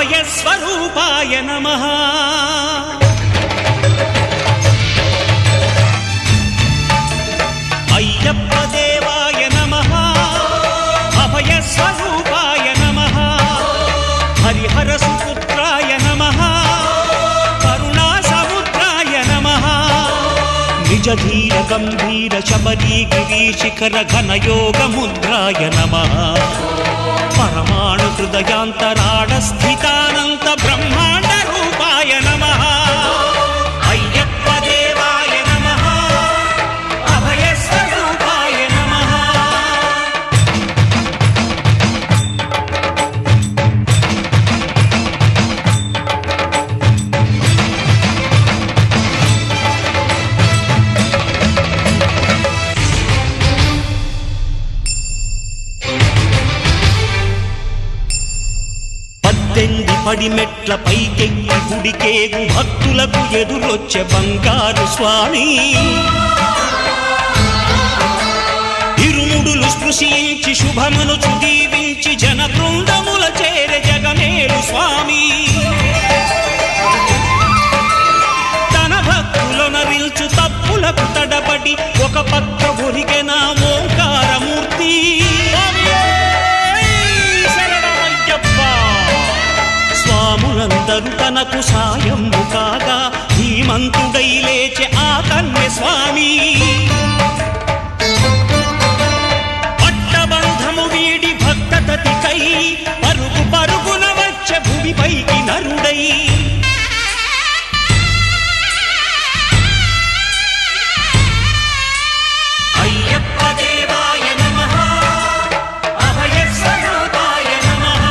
అభయస్వరూపాయ నమః అయ్యప్ప దేవాయ నమః అభయస్వరూపాయ నమః హరిహర సుపుత్రాయ నమః కరుణా సముద్రాయ నమః నిజ ధీర గంభీర శబరీ గిరీశిఖర ఘనయోగ ముద్రాయ నమః పరమాణు హృదయాంతరాడ స్థితానంత బ్రహ్మాండ రూపాయ నమః అయ్యప్ప దేవాయ నమః అభయస్వరూపాయ నమః పడిమెట్ల పైకెక్కి గుడికేగు భక్తులకు ఎదురొచ్చే బంగారు స్వామి ఇరుముడులు స్పృశించి శుభమనుచు దీవించి జన బృందముల చేరే జగమేలు స్వామి తన భక్తులనరిల్చు తప్పులకు తడబడి ఒక పక్క ఒరిగెన ఓంకారమూర్తి స్వాములందరూ తనకు సాయము కాగా ధీమంతుడై లేచే ఆ కన్య స్వామి పట్టబంధము వీడి భక్తతతికై పరుగు పరుగున వచ్చే భూమిపైకి నరుడై అయ్యప్ప దేవాయ నమః అభయస్వరూపాయ నమః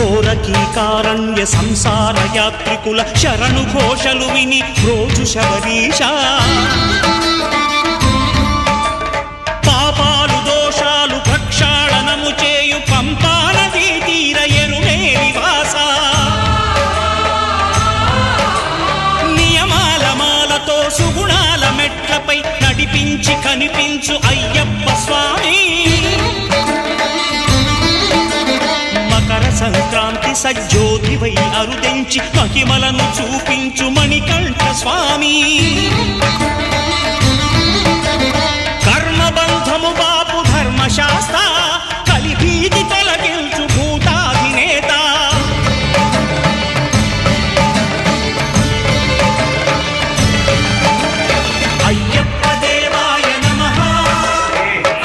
ఘోరకీకారణ్య సంసార యాత్రికుల శరణు ఘోషలు విని రోజు శబరీష పాపాలు దోషాలు ప్రక్షాళనము చేయు పంపా నదీ తీర ఎరుమేలి వాస నియమాల మాలతో సుగుణాల మెట్లపై నడిపించి కనిపించు అయ్యప్ప స్వామి మకర సంక్రాంతి సజ్జోతివై అరుదెంచి మహిమలను చూపించు మణికంఠ స్వామి కర్మబంధము బాపు ధర్మశాస్త్ర కలిభీతి తొలగించు భూతాధినేత అయ్యప్ప దేవాయ నమః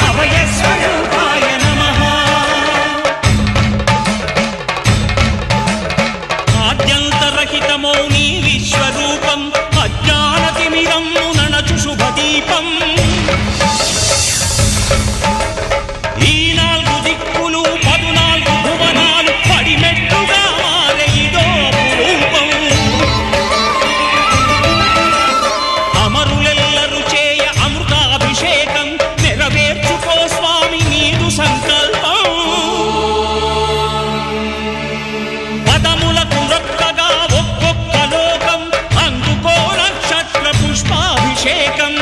అభయస్వరూపాయ నమః ఆద్యంతరహితమో నీ విశ్వరూపం అజ్ఞానతిమిరం ననచు శుభదీపం ఈ నాలుగు దిక్కులు 14 భువనాలు పడిమెట్టుగా మారే ఇదో రూపం అమరులెల్లరు చేయ అమృతాభిషేకం నెరవేర్చుకో స్వామి నీదు సంకల్పం పదములకు రొక్కగా ఒక్కొక్క లోకం అందుకో నక్షత్ర పుష్పాభిషేకం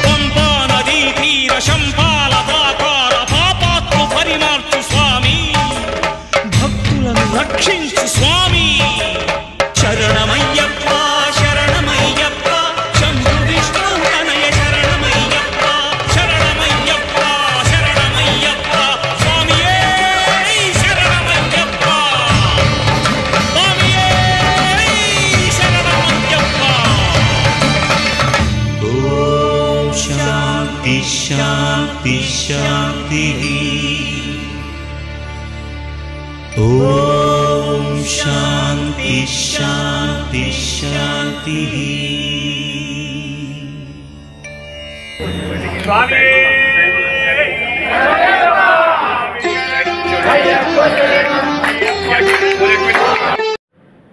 పంపా నదీ తీర శంపాల ప్రాకార పాపాత్ము పరిమార్చు స్వామి భక్తులను రక్షించు స్వామి శరణమయ్యప్ప శరణమయ్యప్ప శంభు విష్ణు తనయ శరణమయ్యప్ప శరణమయ్యప్ప శరణమయ్యప్ప స్వామియే శరణమయ్యప్ప స్వామియే శరణమయ్యప్ప ఓం శాంతి శాంతి శాంతి ఓం శాంతి శాంతి శాంతి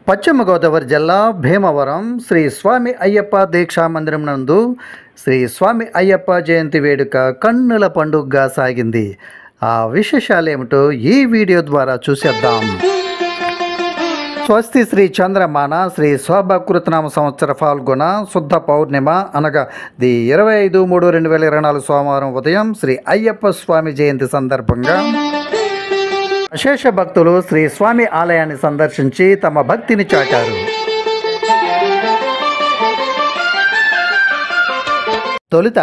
పశ్చిమ గోదావరి జిల్లా భీమవరం శ్రీ స్వామి అయ్యప్ప దీక్షా మందిరం నందు శ్రీ స్వామి అయ్యప్ప జయంతి వేడుక కన్నుల పండుగగా సాగింది. ఆ విశేషాలు ఏమిటో ఈ వీడియో ద్వారా చూసేద్దాం. స్వస్తి శ్రీ చంద్రమాన శ్రీ శోభకృతనామ సంవత్సర ఫాల్గుణ శుద్ధ పౌర్ణిమ అనగా 25/3/2024 సోమవారం ఉదయం శ్రీ అయ్యప్ప స్వామి జయంతి సందర్భంగా అశేష భక్తులు శ్రీ స్వామి ఆలయాన్ని సందర్శించి తమ భక్తిని చాటారు. తొలుత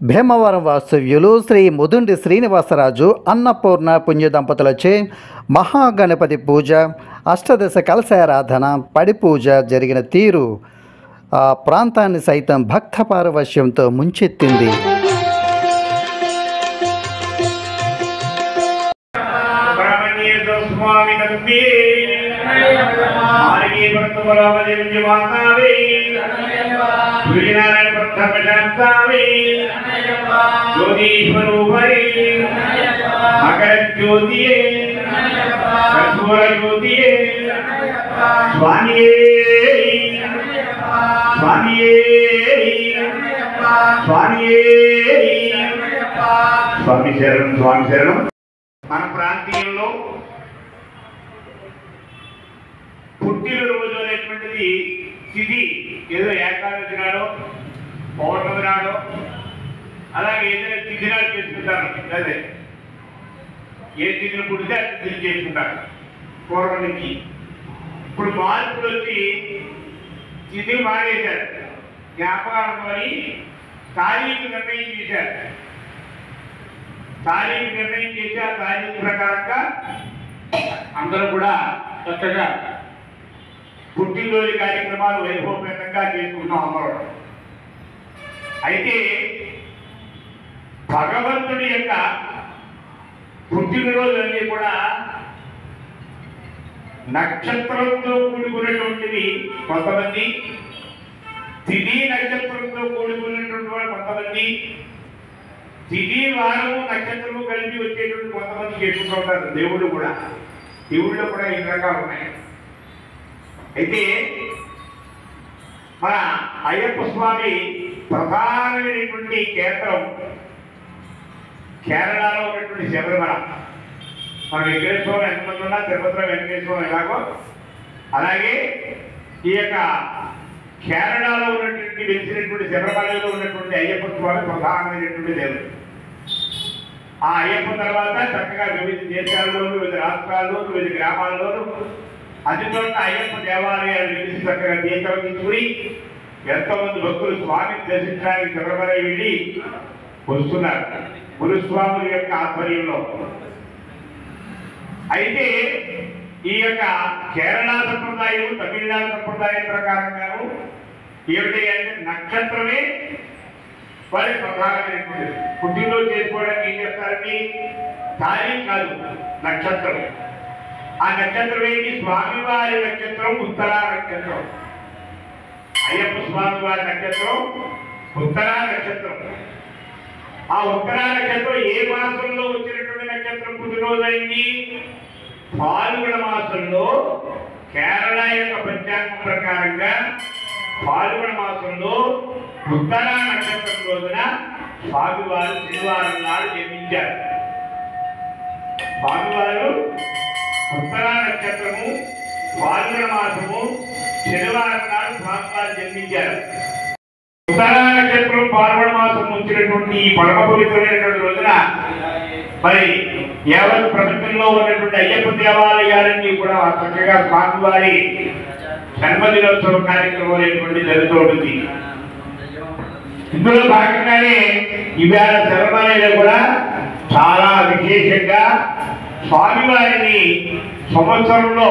భీమవరం వాస్తవ్యులు శ్రీ ముదుండి శ్రీనివాసరాజు అన్నపూర్ణ పుణ్య దంపతులచే మహాగణపతి పూజ, అష్టదశ కలశారాధన, పడి పూజ జరిగిన తీరు ఆ ప్రాంతాన్ని సైతం భక్త పారవశ్యంతో ముంచెత్తింది. స్వామి శరణం, స్వామి శరణం. మన ప్రాంతీయంలో పుట్టినరోజు అనేటువంటిది తిథి ఏదో ఏకాదశి నాడో పౌర్ణమి నాడో అలాగే ఏదైనా తిథి నాడు చేసుకుంటారు. అదే ఏ తిథిని పుడితే ఆ తిథిని చేసుకుంటారు పూర్వం నుంచి. ఇప్పుడు మార్పులు వచ్చి తిథి మానేశారు. జ్ఞాపకాలను మరి తారీఖు నిర్ణయం చేశారు. తారీఖు నిర్ణయం చేసి ఆ తారీఖు ప్రకారంగా అందరూ కూడా చక్కగా పుట్టినరోజు కార్యక్రమాలు వైభవపేతంగా చేసుకుంటున్నాం అందరూ. అయితే భగవంతుడి యొక్క పుట్టినరోజు అన్నీ కూడా నక్షత్రంతో కూడుకున్నటువంటివి కొంతమంది, తిథి నక్షత్రంతో కూడుకున్నటువంటి వాళ్ళు కొంతమంది, తిథి వారము నక్షత్రము కలిపి వచ్చేటువంటి కొంతమంది చేసుకుంటూ ఉంటారు. దేవుళ్ళు కూడా, దేవుళ్ళు కూడా ఇన్ని రకాలు ఉన్నాయి. అయితే మన అయ్యప్ప స్వామి ప్రధానమైనటువంటి కేంద్రం కేరళలో ఉన్నటువంటి శబరిమల. మన వెంకటేశ్వరం ఎంతమంది ఉన్నా తిరుపతిలో వెంకటేశ్వరం ఎలాగో అలాగే ఈ యొక్క కేరళలో ఉన్నటువంటి వెలిసినటువంటి శబరిమలలో ఉన్నటువంటి అయ్యప్ప స్వామి ప్రధానమైనటువంటి దేవుడు. ఆ అయ్యప్ప తర్వాత చక్కగా వివిధ దేశాల్లోనూ, వివిధ రాష్ట్రాల్లోనూ, వివిధ గ్రామాల్లోనూ అతి చోట్ల అయ్యప్ప దేవాలయాలు వెలిసి చక్కగా దీపాలు తీసుకుని ఎంతోమంది భక్తులు స్వామిని దర్శించడానికి శబరిమల వెళ్ళి వస్తున్నారు గురుస్వాముల యొక్క ఆధ్వర్యంలో. అయితే ఈ యొక్క కేరళ సంప్రదాయం, తమిళనాడు సంప్రదాయం ప్రకారంగాను ఏమిటి అంటే నక్షత్రమే వారి ప్రధానమైనటువంటి పుట్టినరోజు చేసుకోవడానికి ఏం చేస్తారండి? తారీఖు కాదు, నక్షత్రం. ఆ నక్షత్రం ఏంటి? స్వామివారి నక్షత్రం ఉత్తరా నక్షత్రం. అయ్యప్ప స్వామి వారి నక్షత్రం ఉత్తరా నక్షత్రం. ఆ ఉత్తరా నక్షత్రం ఏ మాసంలో వచ్చినటువంటి నక్షత్రం పుట్టినరోజు అయింది? ఫాల్గుణ మాసంలో కేరళ యొక్క పంచాంగం ప్రకారంగా ఫాల్గుణ మాసంలో ఉత్తరా నక్షత్రం రోజున స్వామివారు శనివారం నాడు జన్మించారు. స్వామివారు ఉత్తరా నక్షత్రము ఫాల్గుణ మాసము శనివారం నాడు స్వామివారు జన్మించారు. ఉత్తరా నక్షత్రం ఫాల్గుణ మాసం వచ్చినటువంటి ఈ పరమ పవిత్రమైనటువంటి రోజున మరి యావత్ ప్రపంచంలో ఉన్నటువంటి అయ్యప్ప దేవాలయాలన్నీ కూడా చక్కగా స్వామివారి జన్మదినోత్సవ కార్యక్రమం అనేటువంటి జరుగుతూ ఉంటుంది. ఇందులో భాగంగానే ఇవాళ శబరిమలలో కూడా చాలా విశేషంగా స్వామివారిని సంవత్సరంలో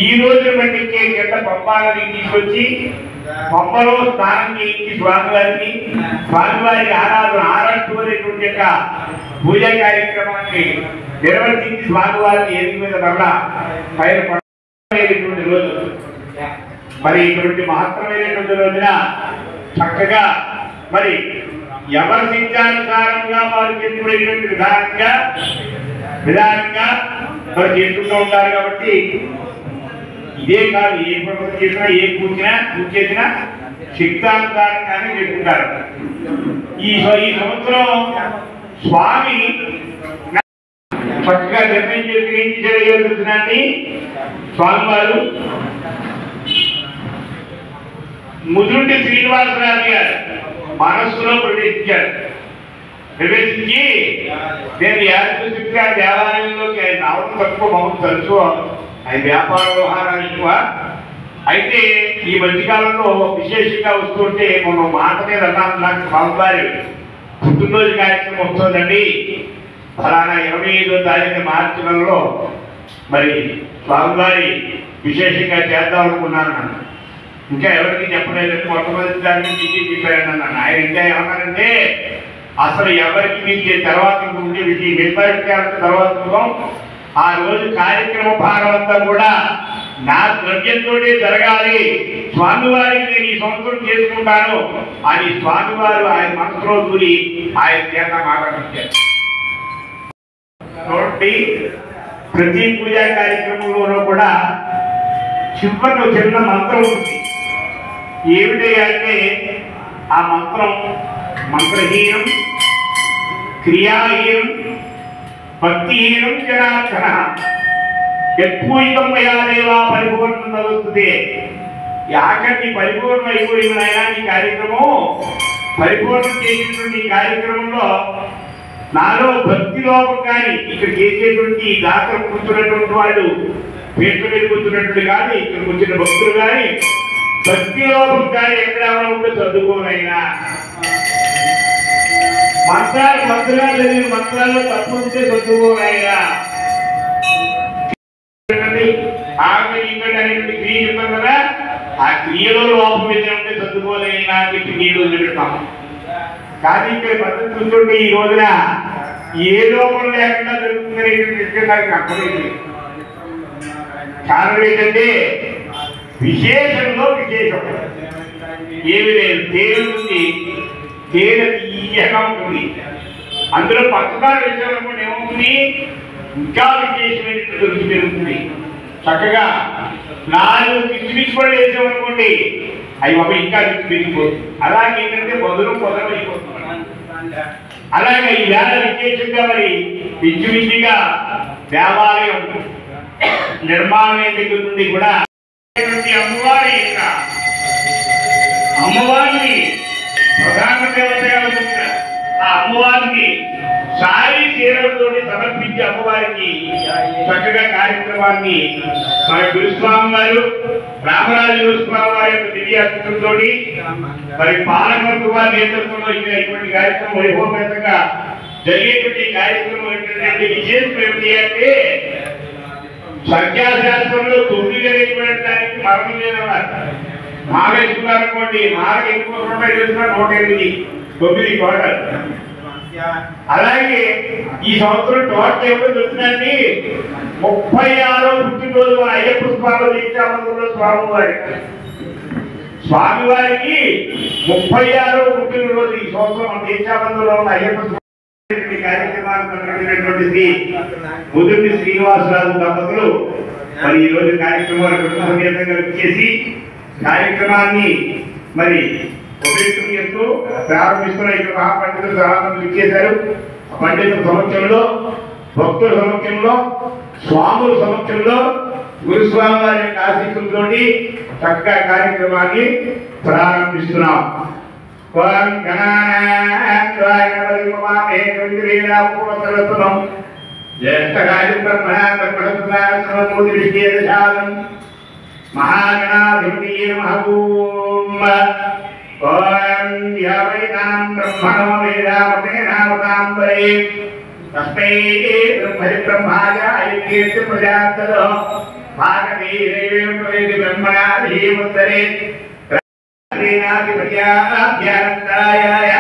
ఈ రోజు బట్టికే కింద పంపాలని తీసుకొచ్చి పంపలో స్నానం చేయించి స్వామివారిని ఆరాధన ఆరాధనేటువంటి యొక్క పూజా కార్యక్రమాన్ని నిర్వర్తించి స్వామివారిని ఎదుగు మీద మరలా పైన పడేటువంటి రోజు. మరి ఇటువంటి మహత్తరమైనటువంటి రోజున చక్కగా మరి ఎవరి శిక్షానుసారంగా వారు చేసుకునేటువంటి విధానంగా మరి చేసుకుంటూ ఉంటారు. కాబట్టి ఇదే కాదు, ఏ ప్రభుత్వం చేసినా ఏ పూజ చేసినా శిక్షానుసారంగానే చేసుకుంటారు. ఈ సంవత్సరం స్వామి చక్కగా నిర్ణయం చేసి ఏం చేయగలుగుతున్నాండి స్వామివారు ముదుంటి శ్రీనివాసరాజు గారు మనస్సులో ప్రవేశించారు. ప్రవేశించి నేను యాదృశిగా దేవాలయంలోకి ఆయన రావడం తక్కువ మమ్మల్ని తరచు ఆయన వ్యాపార వ్యవహారాలు ఎక్కువ. అయితే ఈ మధ్యకాలంలో విశేషంగా వస్తుంటే మనం మాట మీద అన్నాను, నాకు స్వామివారి పుట్టినరోజు కార్యక్రమం వస్తుందండి, ఫలానా 25వ తారీఖు మార్చి నెలలో మరి స్వామివారి విశేషంగా చేద్దాం అనుకున్నాను. నన్ను ఇంకా ఎవరికి చెప్పలేదంటే మొట్టమొదటి దాన్ని మీకు చెప్పాను అన్నాను. ఆయన ఇంకా ఏమన్నారంటే అసలు ఎవరికి మీకు తర్వాత ఉండే విషయం నిర్ధారించాలంటే తర్వాత ఆ రోజు కార్యక్రమ భాగం అంతా కూడా నా ద్రవ్యంతోనే జరగాలి, స్వామివారికి నేను ఈ సంవత్సరం చేసుకుంటాను అని స్వామివారు ఆయన మనసులో దూరి ఆయన చేత మాట్లాడించారు. కాబట్టి ప్రతి పూజా కార్యక్రమంలోనూ కూడా చివరిలో చిన్న మంత్రం ఉంటుంది. ఏమిటి అంటే ఆ మంత్రం మంత్రహీనం, క్రియాహీనం, భక్తిహీనం జనార్దన యత్పూజితం మయా దేవా పరిపూర్ణం తగుతుంది. ఆఖరి పరిపూర్ణం అయిపోయిన ఈ కార్యక్రమం పరిపూర్ణం చేసినటువంటి ఈ కార్యక్రమంలో నాలో భక్తి లోపం కానీ ఇక్కడ చేసేటువంటి దాతలు కూర్చున్నటువంటి వాళ్ళు పేట్ల మీద కూర్చున్నటువంటి కానీ ఇక్కడ కూర్చున్న భక్తులు కానీ భక్తి లోపం కానీ ఎక్కడ ఉంటే చదువుకోనైనా మంత్రాలు లేని మంత్రాల్లో తప్పు ఉంటే చదువుకోనైనా ఆమె ఇక్కడ అనేటువంటి క్రియ చెప్పారు కదా, ఆ క్రియలో లోపం మీద ఉంటే చదువుకోలేనా అని చెప్పి నీళ్ళు వదిలిపెడతాం. కానీ ఇక్కడ పద్ధతి చూస్తుంటే ఈ రోజున ఏ లోపం లేకుండా జరుగుతుందనేటువంటి విషయం నాకు అర్థమైంది. కారణం ఏంటంటే విశేషంలో విశేషం ఏమి లేదు. తేనె ఉంది, తేనె తీయగా ఉంటుంది. అందులో పచ్చదారు వేసామనుకోండి ఏమవుతుంది, ఇంకా విశేషమైనటువంటి రుచి పెరుగుతుంది. చక్కగా 4 కిస్మిస్ కూడా వేసామనుకోండి అవి బాబు ఇంకా రుచి పెరిగిపోతుంది. అలాగే ఏంటంటే పొదలు అయిపోతుంది. అలాగే ఈ వేళ విశేషంగా మరి విద్యుగా దేవాలయం నిర్మాణం దగ్గర నుండి కూడా అమ్మవారి యొక్క అమ్మవారిని ప్రధాన దేవతగా ఉంటుంది. ఆ అమ్మవారిని సారీ చీరలతో సమర్పించి అమ్మవారికి చక్కగా కార్యక్రమాన్ని మన గురుస్వామి వారు రామరాజు గురుస్వామి వారి యొక్క దివ్యాస్తంతో మరి పాలకవర్గ వారి నేతృత్వంలో ఇటువంటి కార్యక్రమం వైభవపేతంగా జరిగేటువంటి కార్యక్రమం ఏంటంటే విశేషం ఏమిటి అంటే సంఖ్యాశాస్త్రంలో 9 అనేటువంటి దానికి మరణం లేదన్నారు. మాల వేసుకున్నారు అనుకోండి, మాలకు ఎక్కువ 108 9 టోటల్. అలాగే ఈ సంవత్సరం టోటల్ ఎవరు చూసినండి 36వ పుట్టినరోజు మన అయ్యప్ప స్వామి దీక్షాబంధంలో స్వామివారికి 36వ పుట్టినరోజు ఈ సంవత్సరం మన దీక్షాబంధంలో ఉన్న అయ్యప్ప కార్యక్రమాన్ని ముదుర్ని శ్రీనివాసరాజు దంపతులు మరి ఈ రోజు కార్యక్రమాన్ని చేసి కార్యక్రమాన్ని మరి ఉపయోగం చేస్తూ ప్రారంభిస్తున్న ఇక్కడ మహాపండితులు చాలా మంది ఇచ్చేశారు. పండితుల సమక్షంలో, భక్తుల సమక్షంలో, స్వాముల సమక్షంలో గురుస్వామి వారి యొక్క ఆశీస్సులతో చక్కగా కార్యక్రమాన్ని ప్రారంభిస్తున్నాం. మహాగణాధిపతి ఓం యావైనాం బ్రహ్మణో వేదామతేనావతాంబరే తస్మై బ్రహ్మజ ఐక్యేతి ప్రజాతదో భాగవీరేం ప్రవేది బ్రహ్మణా ధీముత్తరే శ్రీనాథిపర్యాభ్యానంతరాయ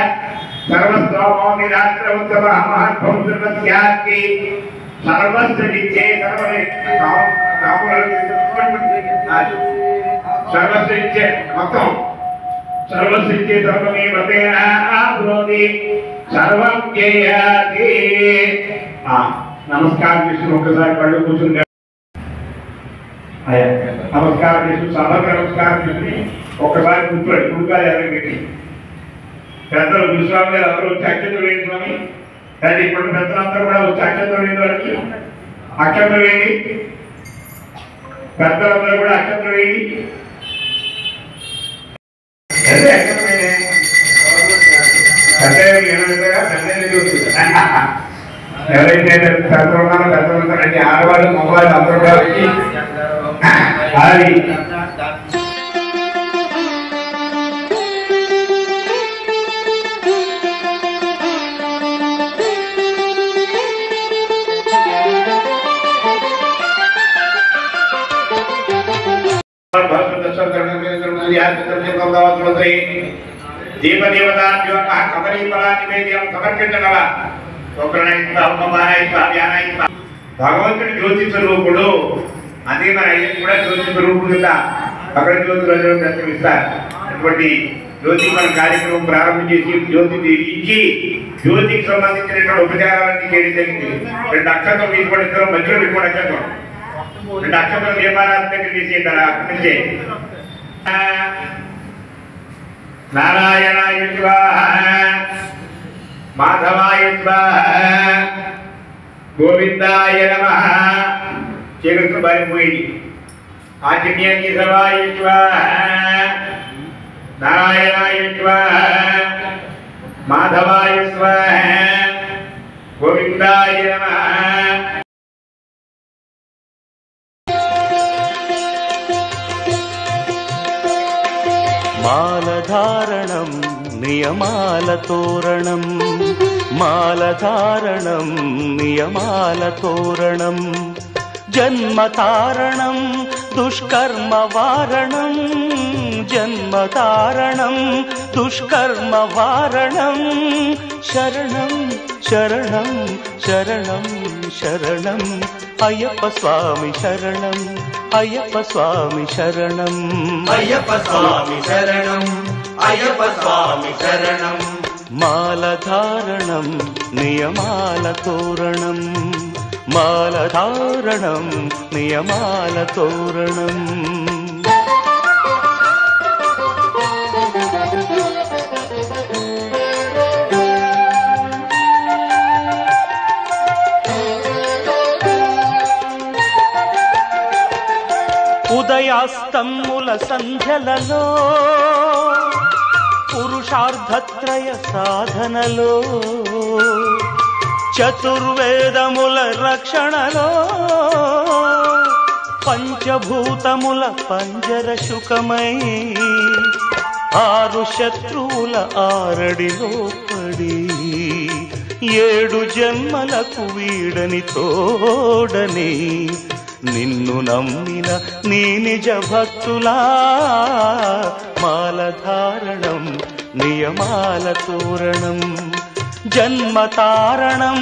సర్వస్తోమోమి రాత్రముత్తమ మహత్వం సర్వస్యాస్తి సర్వస్విచ్చే సర్వస్విచ్చే మొత్తం సర్వసిద్ధి సర్వమే మతేనాప్నోతి సర్వం జయాతి. నమస్కారం చేసి ఒక్కసారి పళ్ళు కూర్చుంటే నమస్కారం చేసి సభకు నమస్కారం చేసి ఒక్కసారి కూర్చోండి. కుడుకాలు ఎవరికి పెట్టి పెద్దలు గురుస్వామి గారు ఎవరు చక్కలు వేసుకొని కానీ ఇప్పుడు పెద్దలందరూ కూడా వచ్చి అక్షంతలు వేయండి, వాళ్ళకి అక్షంతలు వేయండి, పెద్దలందరూ కూడా అక్షంతలు వేయండి. ఎవరైతే పెద్దలు ఉన్నారో పెద్దలు ఉంటారండి, ఆడవాళ్ళు మగవాళ్ళు అందరూ కూడా వచ్చి అది భగవంతుడి జ్యోతి స్వరూపుడు. అందుకే మన అయ్యకు కూడా జ్యోతి స్వరూపుడు కింద అక్కడ జ్యోతి రోజులు దర్శనమిస్తారు. అటువంటి జ్యోతి మన కార్యక్రమం ప్రారంభం చేసి జ్యోతి ఇచ్చి జ్యోతికి సంబంధించినటువంటి ఉపచారాలన్నీ చేయడం జరిగింది. 2 అక్షంతలు తీసుకుంటారు, మధ్యలో పెట్టుకోండి అక్షంతం. 2 అక్షంతలు దీపారాధన దగ్గర తీసేయండి. అక్కడి నుంచే నారాయణాయ స్వాహ, మాధవాయ స్వాహ, గోవిందాయ నమః. చీకటి బారిపోయింది. ఆంజనేయ సవాయ స్వాహ, నారాయణాయ స్వాహ, మాధవాయ స్వాహ, గోవిందాయ నమః. మాలధారణం నియమాల తోరణం, మాలధారణం నియమాల తోరణం, జన్మతారణం దుష్కర్మ వారణం, జన్మతారణం దుష్కర్మ వారణం. శరణం శరణం శరణం శరణం అయ్యప్ప స్వామి శరణం, అయ్యప్ప స్వామి శరణం, అయ్యప్ప స్వామి శరణం, అయ్యప్ప స్వామి శరణం. మాలధారణం నియమాల తోరణం, మాలధారణం నియమాల తోరణం. ఉదయాస్తముల సంధ్యలలో పురుషార్థత్రయ సాధనలో, చతుర్వేదముల రక్షణలో, పంచభూతముల పంజర శుకమై 6 శత్రువుల ఆరడిలో పడి 7 జన్మలకు వీడని తోడని నిన్ను నమ్మిన నీ నిజ భక్తులా. మాలధారణం నియమాల తోరణం, జన్మతారణం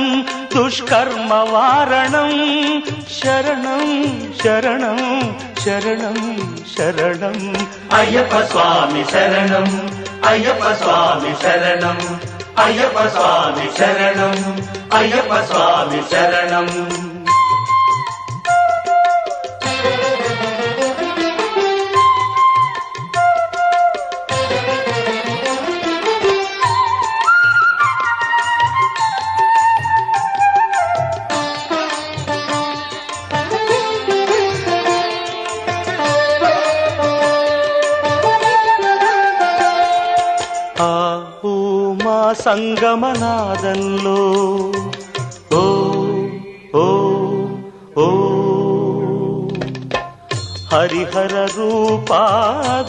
దుష్కర్మ వారణం. శరణం శరణం శరణం శరణం అయ్యప్ప స్వామి శరణం, అయ్యప్ప స్వామి శరణం, అయ్యప్ప స్వామి శరణం, అయ్యప్ప స్వామి శరణం. సంగమనాదంలో ఓ ఓ ఓ హరిహర రూపాద్వైతంలో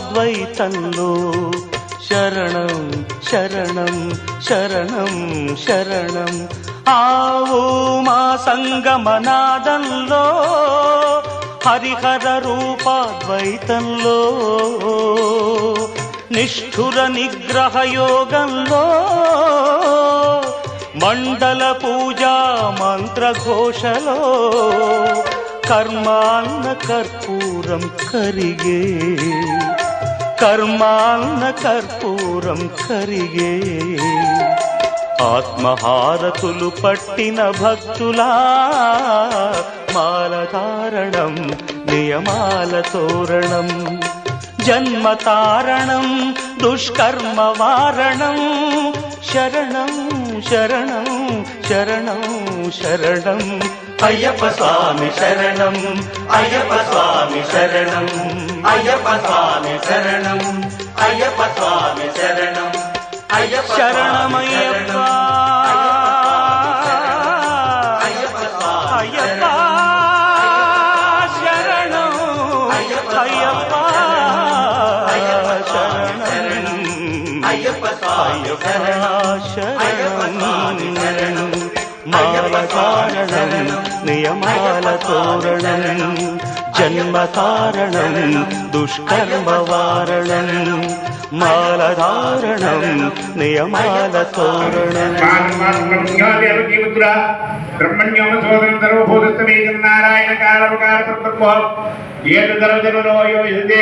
శరణం శరణం శరణం శరణం. ఆవు మా సంగమనాదంలో హరిహర రూపాద్వైతంలో, నిష్ఠుర నిగ్రహ యోగంలో, మండల పూజా మంత్రఘోషలో, కర్మాన్న కర్పూరం కరిగే, కర్మాన్న కర్పూరం కరిగే. ఆత్మహారతులు పట్టిన భక్తులా మాలధారణం నియమాల తోరణం, జన్మతారణం దుష్కర్మ వారణం. శరణం శరణం శరణం శరణం అయ్యప్ప స్వామి శరణం అయ్యప్ప స్వామి శరణం అయ్యప్ప స్వామి శరణం అయ్యప్ప స్వామి శరణం అయ్యప్ప శరణమయ్యప్ప అయ్యప్ప అయ్యప్ప శరణం అయ్యప్ప శరణం అయ్యప్ప శరణం మాల కారణం నియమాల తోరణం జన్మ కారణం దుష్కర్మ వారణం మాలధారణం నియమాల తోరణం బ్రహ్మణ్యం సోదరం సర్వభూతమే నారాయణ కారవకార ఏడు దరజనో యోజతే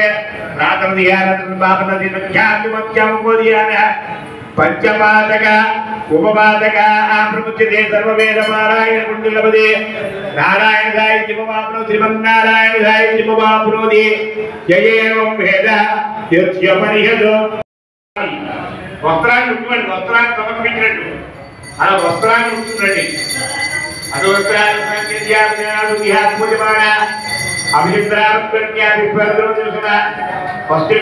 రాత్రదియారత్న బాపనది నఖ్యాతిమత్యముకోదియాన పంచపాదక ఉపపాదక ఆప్రముచ్యతే సర్వవేద పారాయణ కుండలపదే నారాయణ సాహిత్యమాప్నో శ్రీమన్నారాయణ సాహిత్యమాప్నోది జయేవం వేద యస్యపరిహదో వస్త్రాన్ని ఉంటున్నాడు వస్త్రాన్ని సమర్పించినట్టు అలా వస్త్రాన్ని ఉంటున్నాడు అది వస్త్రాన్ని ఫస్ట్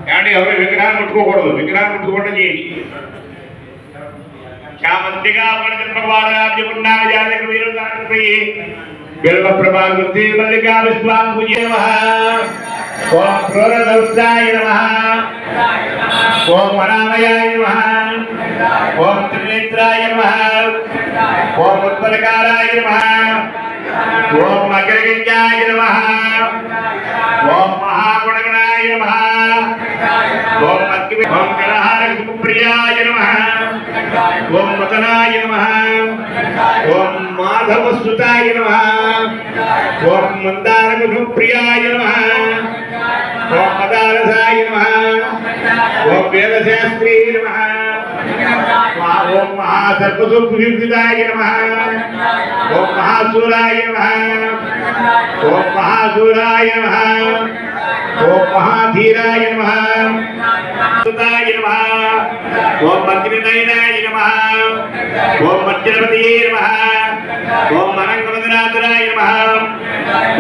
ఏమంటే ఎవరు విగ్రహాన్ని ముట్టుకోకూడదు విగ్రహాన్ని ముట్టుకోవడం చేయండి శామంతిగా బిల్వ ప్రభాకృతి మల్లికా విశ్వాం పూజ్య నమః ఓం క్రోరదౌత్రాయ నమః ఓం వనామయాయ నమః ఓం త్రినేత్రాయ నమః ఓం ఉత్పలకారాయ నమః ఓం అగ్రగణ్యాయ నమః ఓం మహాగుణగణాయ నమః ఓం ఓం కలహార సుప్రియాయ నమః ఓం మదనాయ నమః ఓం మాధవసుతాయ నమః ఓం మందార సుప్రియాయ నమః ఓం మదారసాయ నమః ఓం వేదశాస్త్రీ నమః ఓం మహాసర్పసుప్రయుక్తాయ నమః ఓం మహాసూరాయ నమః ఓం మహాసూరాయ నమః ఓం మహాధీరాయ నమః సుతాయ నమః ఓం అగ్నినయనాయ నమః ఓం మధ్యపతియే నమః ఓం అనంగమదనాథరాయ నమః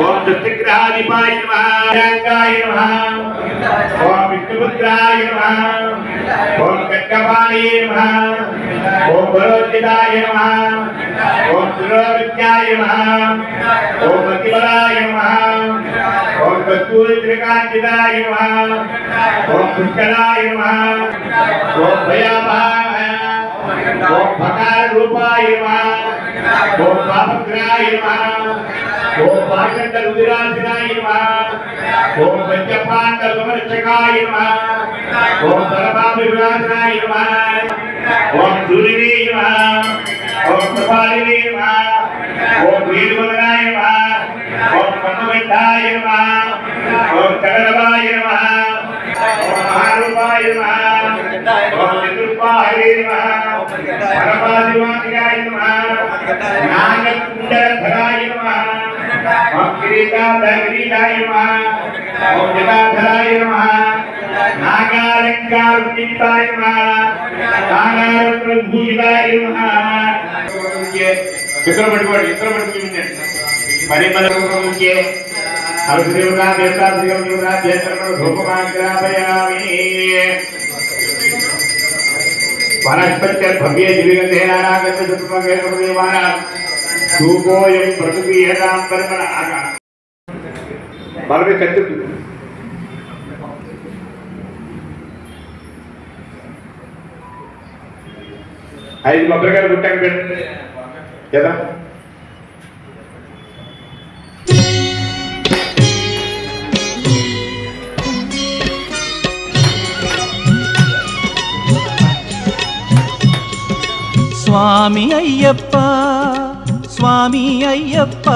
ఓం దృష్టిగ్రహాధిపాయ నమః యాంగాయ నమః ఓం విష్ణుపుత్రాయ నమః ఓం ఖడ్గపాణియే నమః ఓం బలోచితాయ నమః ఓం త్రిలోక్యాయ నమః ఓం మతిబలాయ నమః ఓం కస్తూరి త్రికాంతిదాయ నమః ఓం పుష్కరాయ నమః ఓం భయాభాయ ఓం భకార రూపాయ నమః ఓం పాపగ్రాయ నమః ఓం పాకండ రుదిరాజనాయ నమః ఓం పంచపాండ సమరక్షకాయ నమః ఓం పరమాభి వినాశనాయ నమః ఓం సూర్యనే నమః ఓం కపాలినే నమః ఓం వీరవదనాయ నమః ఓం మన్మగంధాయ నమః ఓం కరవాయ నమః ఓం మహారూపాయ నమః ఓం చతుర్బాహే నమః పరమాదివాదిగాయ నమః నాగకుండలధరాయ నమః ఓం కిరీటాయ నమః ఓం జటాధరాయ నమః నాగాలంకారూపితాయ నమః నాగారత్నభూషితాయ నమః ఇతర పట్టుకోండి పరిమళ రూపముంచే అవిదేవతా దేవతా దేవతా దేవతా ధూపమాగ్రాపయామి వనస్పత్య భవ్య దివ్యగంధేనాగత సుప్రమేవాన ధూపోయం ప్రతిపీయతాం పరిమళ ఆగా బలమే కత్తి 5 కొబ్బరికాయలు గుట్టాక పెట్టండి కదా. స్వామి అయ్యప్ప స్వామి అయ్యప్ప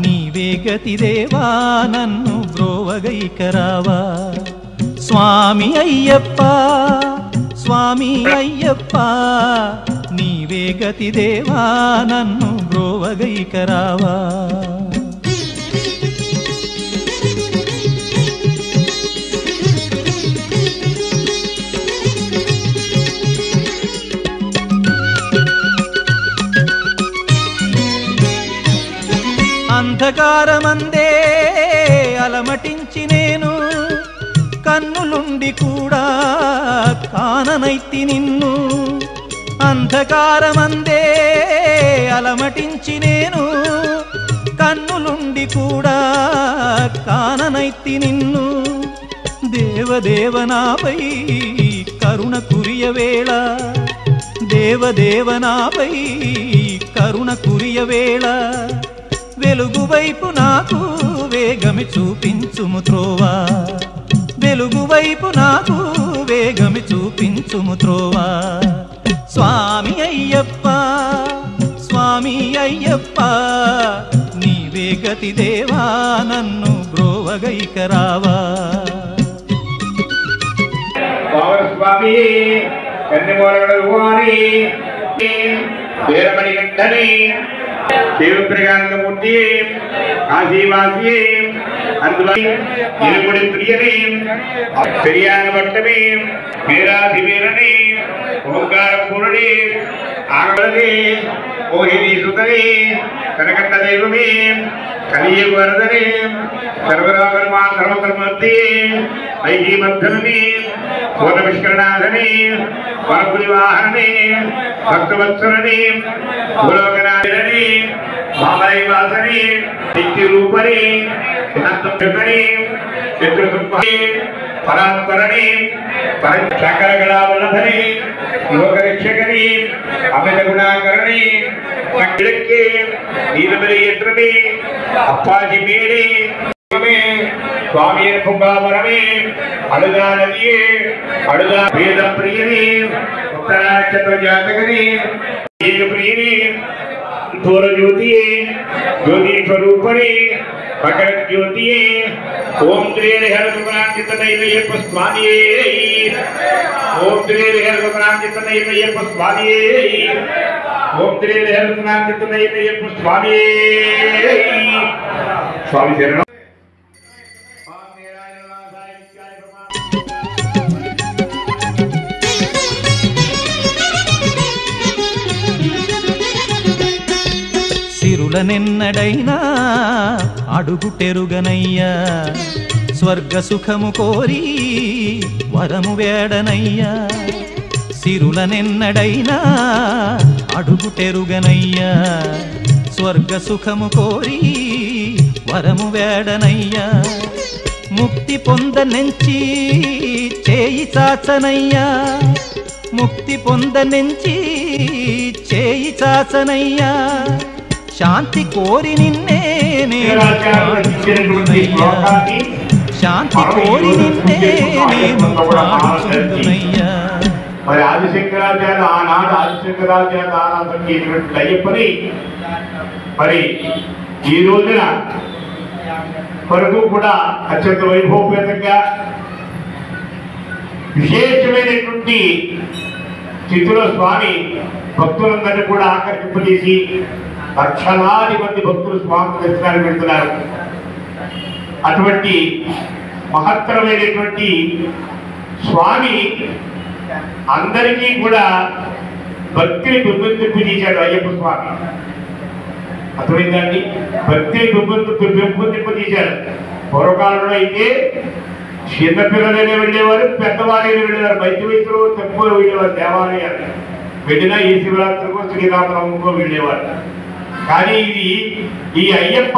నీవే గతి దేవా నన్ను బ్రోవగైకరావా. స్వామి అయ్యప్ప స్వామి అయ్యప్ప నీవే గతి దేవా నన్ను బ్రోవగైకరావా. అంధకారమందే అలమటించి నేను కన్నులుండి కూడా కాననైతి నిన్ను. అంధకారమందే అలమటించి నేను కన్నులుండి కూడా కాననైతి నిన్ను. దేవదేవనాపై కరుణ కురియవేళ, దేవదేవనాపై కరుణ కురియవేళ, వెలుగు వైపు నాకు వేగమి చూపించుము త్రోవా, వెలుగు వైపు నాకు వేగమి చూపించుము త్రోవా. స్వామి అయ్యప్ప స్వామి అయ్యప్ప నీవే గతి దేవా నన్ను బ్రోవగైకరావా. స్వామి కన్యమూలవారి వీరమణి గంటని దేవప్రగానమూర్తి కాశీవాసి ఇరుముడి ప్రియని పెరియాన వట్టమి వీరాధి వీరని ఓంకార పూర్ణి ఆగమని మోహిని సుతని కనకండ దైవమి కలియుగ వరదని సర్వరాగర్మా ధర్మకర్మూర్తి ఐకీమర్ధనని పూర్ణవిష్కరణాధని వరపులి వాహనని భక్తవత్సలని భూలోకనాథని మామలై వాసని నిత్య రూపని శాంతని చిత్రసుప్పని పరాత్పరని శంకరగణావల్లభని యోగరక్షకని అమిత గుణాకరణి కిழக்கே நீலமலை ஏற்றமே அப்பாஜி மேலே சுவாமியின் பொங்காமரமே அழுதா நதியே அழுதா வேத பிரியனே உத்தராட்சத்திர ஜாதகனே ஏக பிரியனே தோர ஜோதியே ஜோதி ஸ்வரூபனே பகர ஜோதியே ஓம் திரேரி ஹரகுணாஞ்சித நைவயப்ப சுவாமியே ஓம் திரேரி ஹரகுணாஞ்சித நைவயப்ப சுவாமியே ఓం త్రివేణి హరనామకృతనైనయప్ప స్వామి స్వామి శరణం. సిరులనెన్నడైనా అడుగుటెరుగనయ్యా, స్వర్గ సుఖము కోరి వరము వేడనయ్యా. సిరులనెన్నడైనా అడుగుటెరుగనయ్యా, స్వర్గ సుఖము కోరి వరము వేడనయ్యా. ముక్తి పొందనెంచి చేయి చాచనయ్యా, ముక్తి పొందనెంచి చేయి చాచనయ్యా. శాంతి కోరి నిన్నే నేను శాంతి కోరి నిన్నే నేను పాడుచుందునయ్యా. మరి ఆదిశంకరాచార్య ఆనాడు ఆదిశంకరాచార్య ఆనాదం చేసినట్టు అయ్యప్పని మరి ఈ రోజున వరకు కూడా అత్యంత వైభవపేతంగా విశేషమైనటువంటి స్థితిలో స్వామి భక్తులందరినీ కూడా ఆకర్షింపజేసి లక్షలాది మంది భక్తులు స్వామి దర్శనాలు పెడుతున్నారు. అటువంటి మహత్తరమైనటువంటి స్వామి అందరికీ కూడా భక్తిని పెంపొందింపజేశాడు అయ్యప్ప స్వామి. అర్థమైందండి, భక్తిని పెంపొందింపజేశాడు. పూర్వకాలంలో అయితే చిన్నపిల్లలైనా వెళ్ళేవారు, పెద్దవాళ్ళైనా వెళ్ళేవారు, మధ్య వయసులో తక్కువ వెళ్ళేవారు. దేవాలయాలు వెళ్ళినా ఈ శివరాత్రికో శ్రీరామనవమికో వెళ్ళేవారు. కానీ ఇది ఈ అయ్యప్ప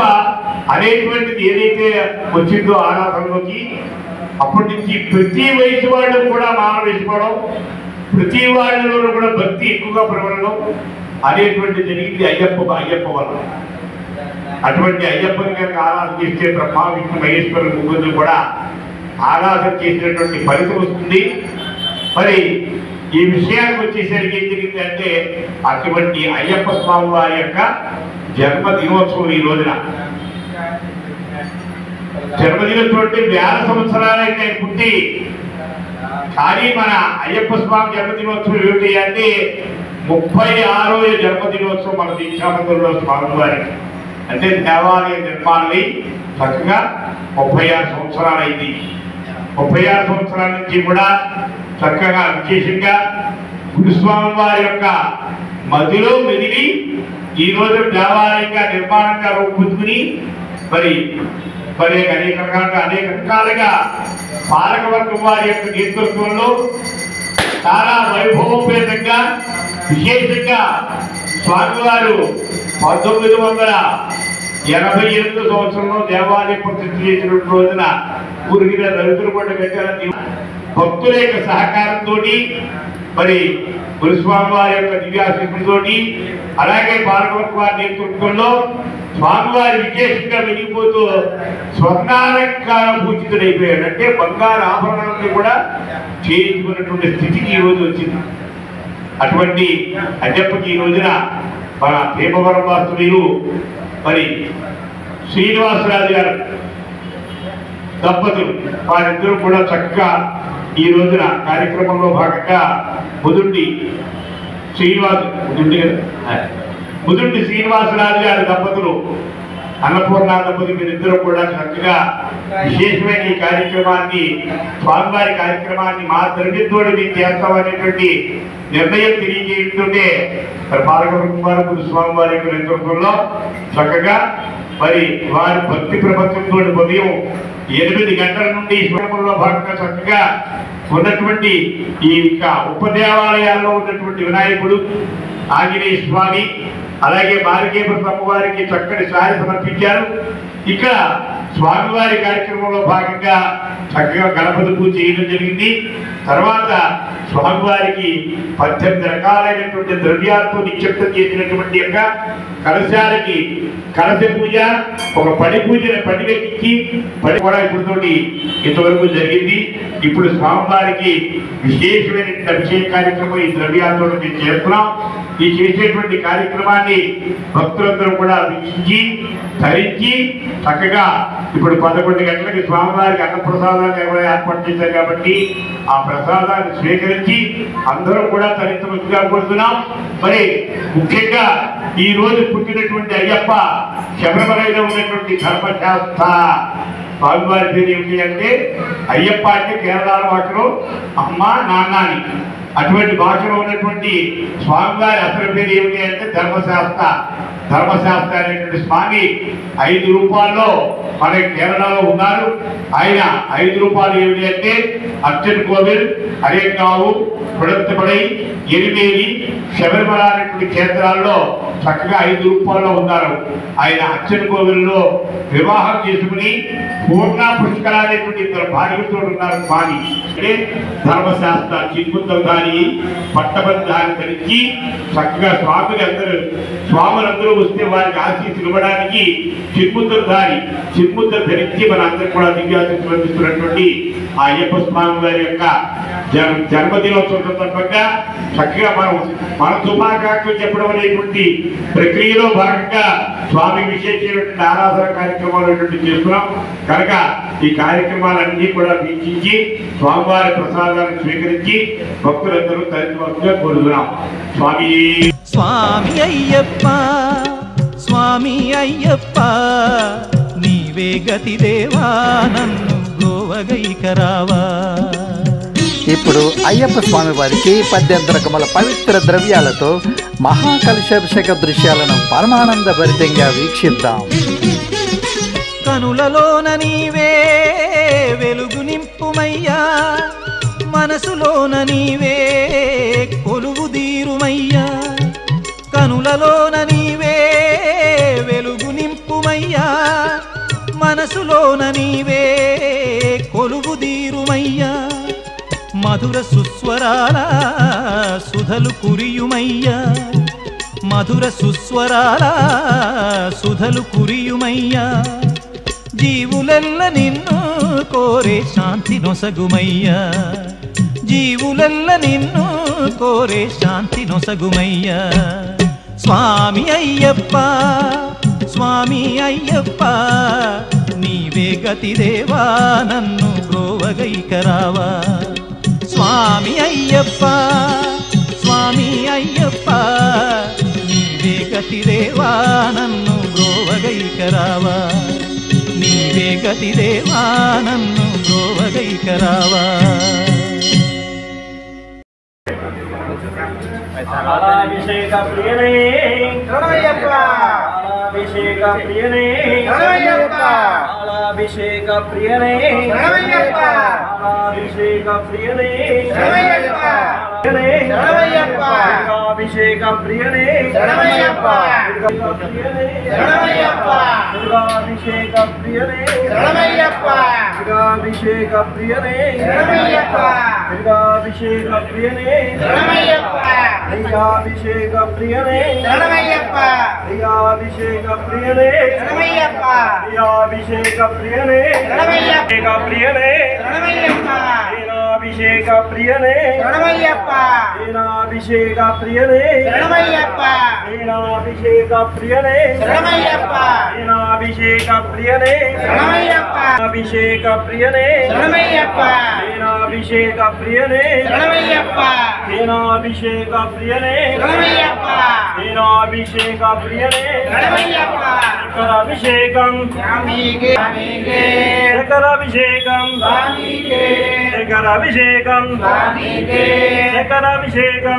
అనేటువంటిది ఏదైతే వచ్చిందో ఆరాధనలోకి, అప్పటి నుంచి ప్రతి వయసు వాళ్ళు కూడా మానవ వేసుకోవడం, ప్రతి వాళ్ళలో కూడా భక్తి ఎక్కువగా ప్రబలడం అనేటువంటి జరిగింది అయ్యప్ప వల్ల. అటువంటి అయ్యప్పని కనుక ఆరాధన చేస్తే బ్రహ్మ విష్ణు మహేశ్వరుల ముగ్గురు కూడా ఆరాధన చేసినటువంటి ఫలితం వస్తుంది. మరి ఈ విషయానికి వచ్చేసరికి ఏం జరిగిందంటే, అటువంటి అయ్యప్ప స్వామి వారి యొక్క జన్మ దినోత్సవం ఈ రోజున. జన్మదినోత్సవం అంటే 1000 సంవత్సరాలైతే పుట్టి కానీ మన అయ్యప్ప స్వామి జన్మదినోత్సవం ఏమిటి అంటే 36వ జన్మదినోత్సవం మన దీక్షామందిరంలో స్వామి వారికి. అంటే దేవాలయ నిర్మాణమై చక్కగా 36 సంవత్సరాలు అయింది. 36 సంవత్సరాల నుంచి కూడా చక్కగా విశేషంగా గురుస్వామి వారి యొక్క మదిలో మెదిలి ఈ రోజు దేవాలయంగా నిర్మాణంగా రూపుదిద్దుకుని మరి అనేక రకాలుగా పాలకవర్గం వారి యొక్క నేతృత్వంలో చాలా వైభవోపేతంగా విశేషంగా స్వామివారు 1988 సంవత్సరంలో దేవాలయం ప్రతిష్ఠ చేసిన రోజున ఊరిగిన రైతులు కూడా కట్టాలని భక్తుల యొక్క సహకారంతో మరి గురుస్వామి వారి యొక్క దివ్యాశక్తితో అలాగే పాలకవర్గ వారి నేతృత్వంలో స్వామివారి విశేషంగా వెలిగిపోతూ స్వర్ణాలంకార పూజితుడైపోయాడు. అంటే బంగారు ఆభరణాలను కూడా చేయించుకున్నటువంటి స్థితికి ఈ రోజు వచ్చింది. అటువంటి అయ్యప్పకి ఈ రోజున మన భీమవరం వాస్తువులు మరి శ్రీనివాసరాజు గారు దంపతులు వారిద్దరూ కూడా చక్కగా ఈ రోజున కార్యక్రమంలో భాగంగా ముదుండి శ్రీనివాసరాజు గారి దంపతులు అన్నపూర్ణ దంపతులు మీరిద్దరూ కూడా చక్కగా విశేషమైన ఈ కార్యక్రమాన్ని స్వామివారి కార్యక్రమాన్ని మా ద్రవ్యంతోడు మేము చేస్తామనేటువంటి నిర్ణయం తెలియజేస్తుంటే పాలకవర్గం వారు స్వామివారి యొక్క నేతృత్వంలో చక్కగా మరి వారి భక్తి ప్రపంచంతో ఉదయం 8 గంటల నుండి స్వరంలో భాగంగా చక్కగా ఉన్నటువంటి ఈ ఉపదేవాలయాల్లో ఉన్నటువంటి వినాయకుడు, ఆంజనేయ స్వామి, అలాగే బాలికేశ్వర అమ్మవారికి చక్కటి సారి సమర్పించారు. ఇక్కడ స్వామివారి కార్యక్రమంలో భాగంగా చక్కగా గణపతి పూజ చేయడం జరిగింది. తర్వాత స్వామివారికి 18 రకాలైనటువంటి ద్రవ్యాలతో నిక్షిప్తం చేసినటువంటి యొక్క కలశాలకి కలశ పూజ, ఒక పడి పూజని పడివెక్కి పడి కూడా ఇప్పుడుతోటి ఇంతవరకు జరిగింది. ఇప్పుడు స్వామివారికి విశేషమైన అభిషేక కార్యక్రమం ఈ ద్రవ్యాలతో మేము చేస్తున్నాం. ఈ చేసేటువంటి కార్యక్రమాన్ని భక్తులందరూ కూడా వీక్షించి ధరించి చక్కగా ఇప్పుడు 11 గంటలకి స్వామివారికి అన్న ప్రసాదాన్ని ఎవరో ఏర్పాటు చేశారు కాబట్టి ఆ ప్రసాదాన్ని స్వీకరించి అందరూ కూడా తరించవచ్చుగా కోరుతున్నాం. మరి ముఖ్యంగా ఈ రోజు పుట్టినటువంటి అయ్యప్ప శబరిమలలో ఉన్నటువంటి ధర్మశాస్త్ర స్వామివారి పేరు ఏమిటి అంటే అయ్యప్ప అంటే కేరళ భాషలో అమ్మ నాన్న అని. అటువంటి భాషలో ఉన్నటువంటి స్వామివారి అసలు పేరు ఏమిటి అంటే ధర్మశాస్త్ర అనేటువంటి స్వామి 5 రూపాల్లో మన కేరళలో ఉన్నారు. ఆయన 5 రూపాయలు ఏమిటి అంటే అర్చన్ కోవిల్, అరేగావు, పుడత్తపడై, ఎరిమేలి, శబరిమల అనేటువంటి క్షేత్రాల్లో చక్కగా 5 రూపాయల్లో ఉన్నారు. ఆయన అర్చన్ కోవిల్లో వివాహం చేసుకుని పూర్ణ పుష్కర అనేటువంటి 2 భార్యలతో ఉన్నారు స్వామి. అంటే ధర్మశాస్త్ర చిన్ముద్దాన్ని పట్టబంధాన్ని ధరించి చక్కగా స్వాములందరూ వస్తే వారికి ఆశీస్సులు ఇవ్వడానికి చిన్ముద్ర ధరించి మన అందరూ కూడా దివ్యాశీస్సులు అందిస్తున్నటువంటి ఆ అయ్యప్ప స్వామి వారి యొక్క జన్మదినోత్సవం సందర్భంగా చక్కగా మన శుభాకాంక్షలు చెప్పడం అనేటువంటి ప్రక్రియలో భాగంగా స్వామి విశేషమైనటువంటి ఆరాధన కార్యక్రమాలు చేస్తున్నాం కనుక ఈ కార్యక్రమాలన్నీ కూడా వీక్షించి స్వామివారి ప్రసాదాన్ని స్వీకరించి భక్తులందరూ తరించవలసిగా కోరుతున్నాం. స్వామి అయ్యప్ప, స్వామి అయ్యప్ప, నీవే గతి దేవా, నన్ను గోవగైకరావా. ఇప్పుడు అయ్యప్ప స్వామి వారికి 18 రకముల పవిత్ర ద్రవ్యాలతో మహాకలశాభిషేక దృశ్యాలను పరమానంద భరితంగా వీక్షిద్దాం. కనులలోన నీవే వెలుగు నింపుమయ్యా, మనసులోన నీవే కొలువు దీరుమయ్యా. కనులలోన నీవే వెలుగు నింపుమయ్యా, మనసులోన నీవే కొలువు దీరుమయ్యా. మధుర సుస్వరాల సుధలు కురియుమయ్యా, మధుర సుస్వరాల సుధలు కురియుమయ్యా. జీవులెల్ల నిన్ను కోరే శాంతి నొసగుమయ్యా, జీవులెల్ల నిన్ను కోరే శాంతి నొసగుమయ్యా. స్వామి అయ్యప్ప, స్వామి అయ్యప్ప, నీవే గతి దేవా, నన్ను బ్రోవగైకరావా. స్వామి అయ్యప్ప స్వామి అయ్యప్ప నీవే గతిదేవా నన్ను బ్రోవగైకరావా నీవే గతిదేవా నన్ను బ్రోవగైకరావా అభిషేక ప్రియనే అభిషేక ప్రియనే అభిషేక ప్రియనే అభిషేక ప్రియనే అభిషేక ప్రియనే అభిషేక ప్రియనే అభిషేక ప్రియనే అభిషేక ప్రియనే అభిషేక ప్రియనే అభిషేక ప్రియనే అభిషేక ప్రియనే ప్రియనే అభిషేక ప్రియనే అభిషేక ప్రియనే అభిషేక ప్రియనే అభిషేక ప్రియనే అభిషేక ప్రియనే అభిషేక ప్రియనే అభిషేక ప్రియనే అభిషేక ప్రియనే అభిషేకం అభిషేకం అభిషేకం అభిషేకం అభిషేకం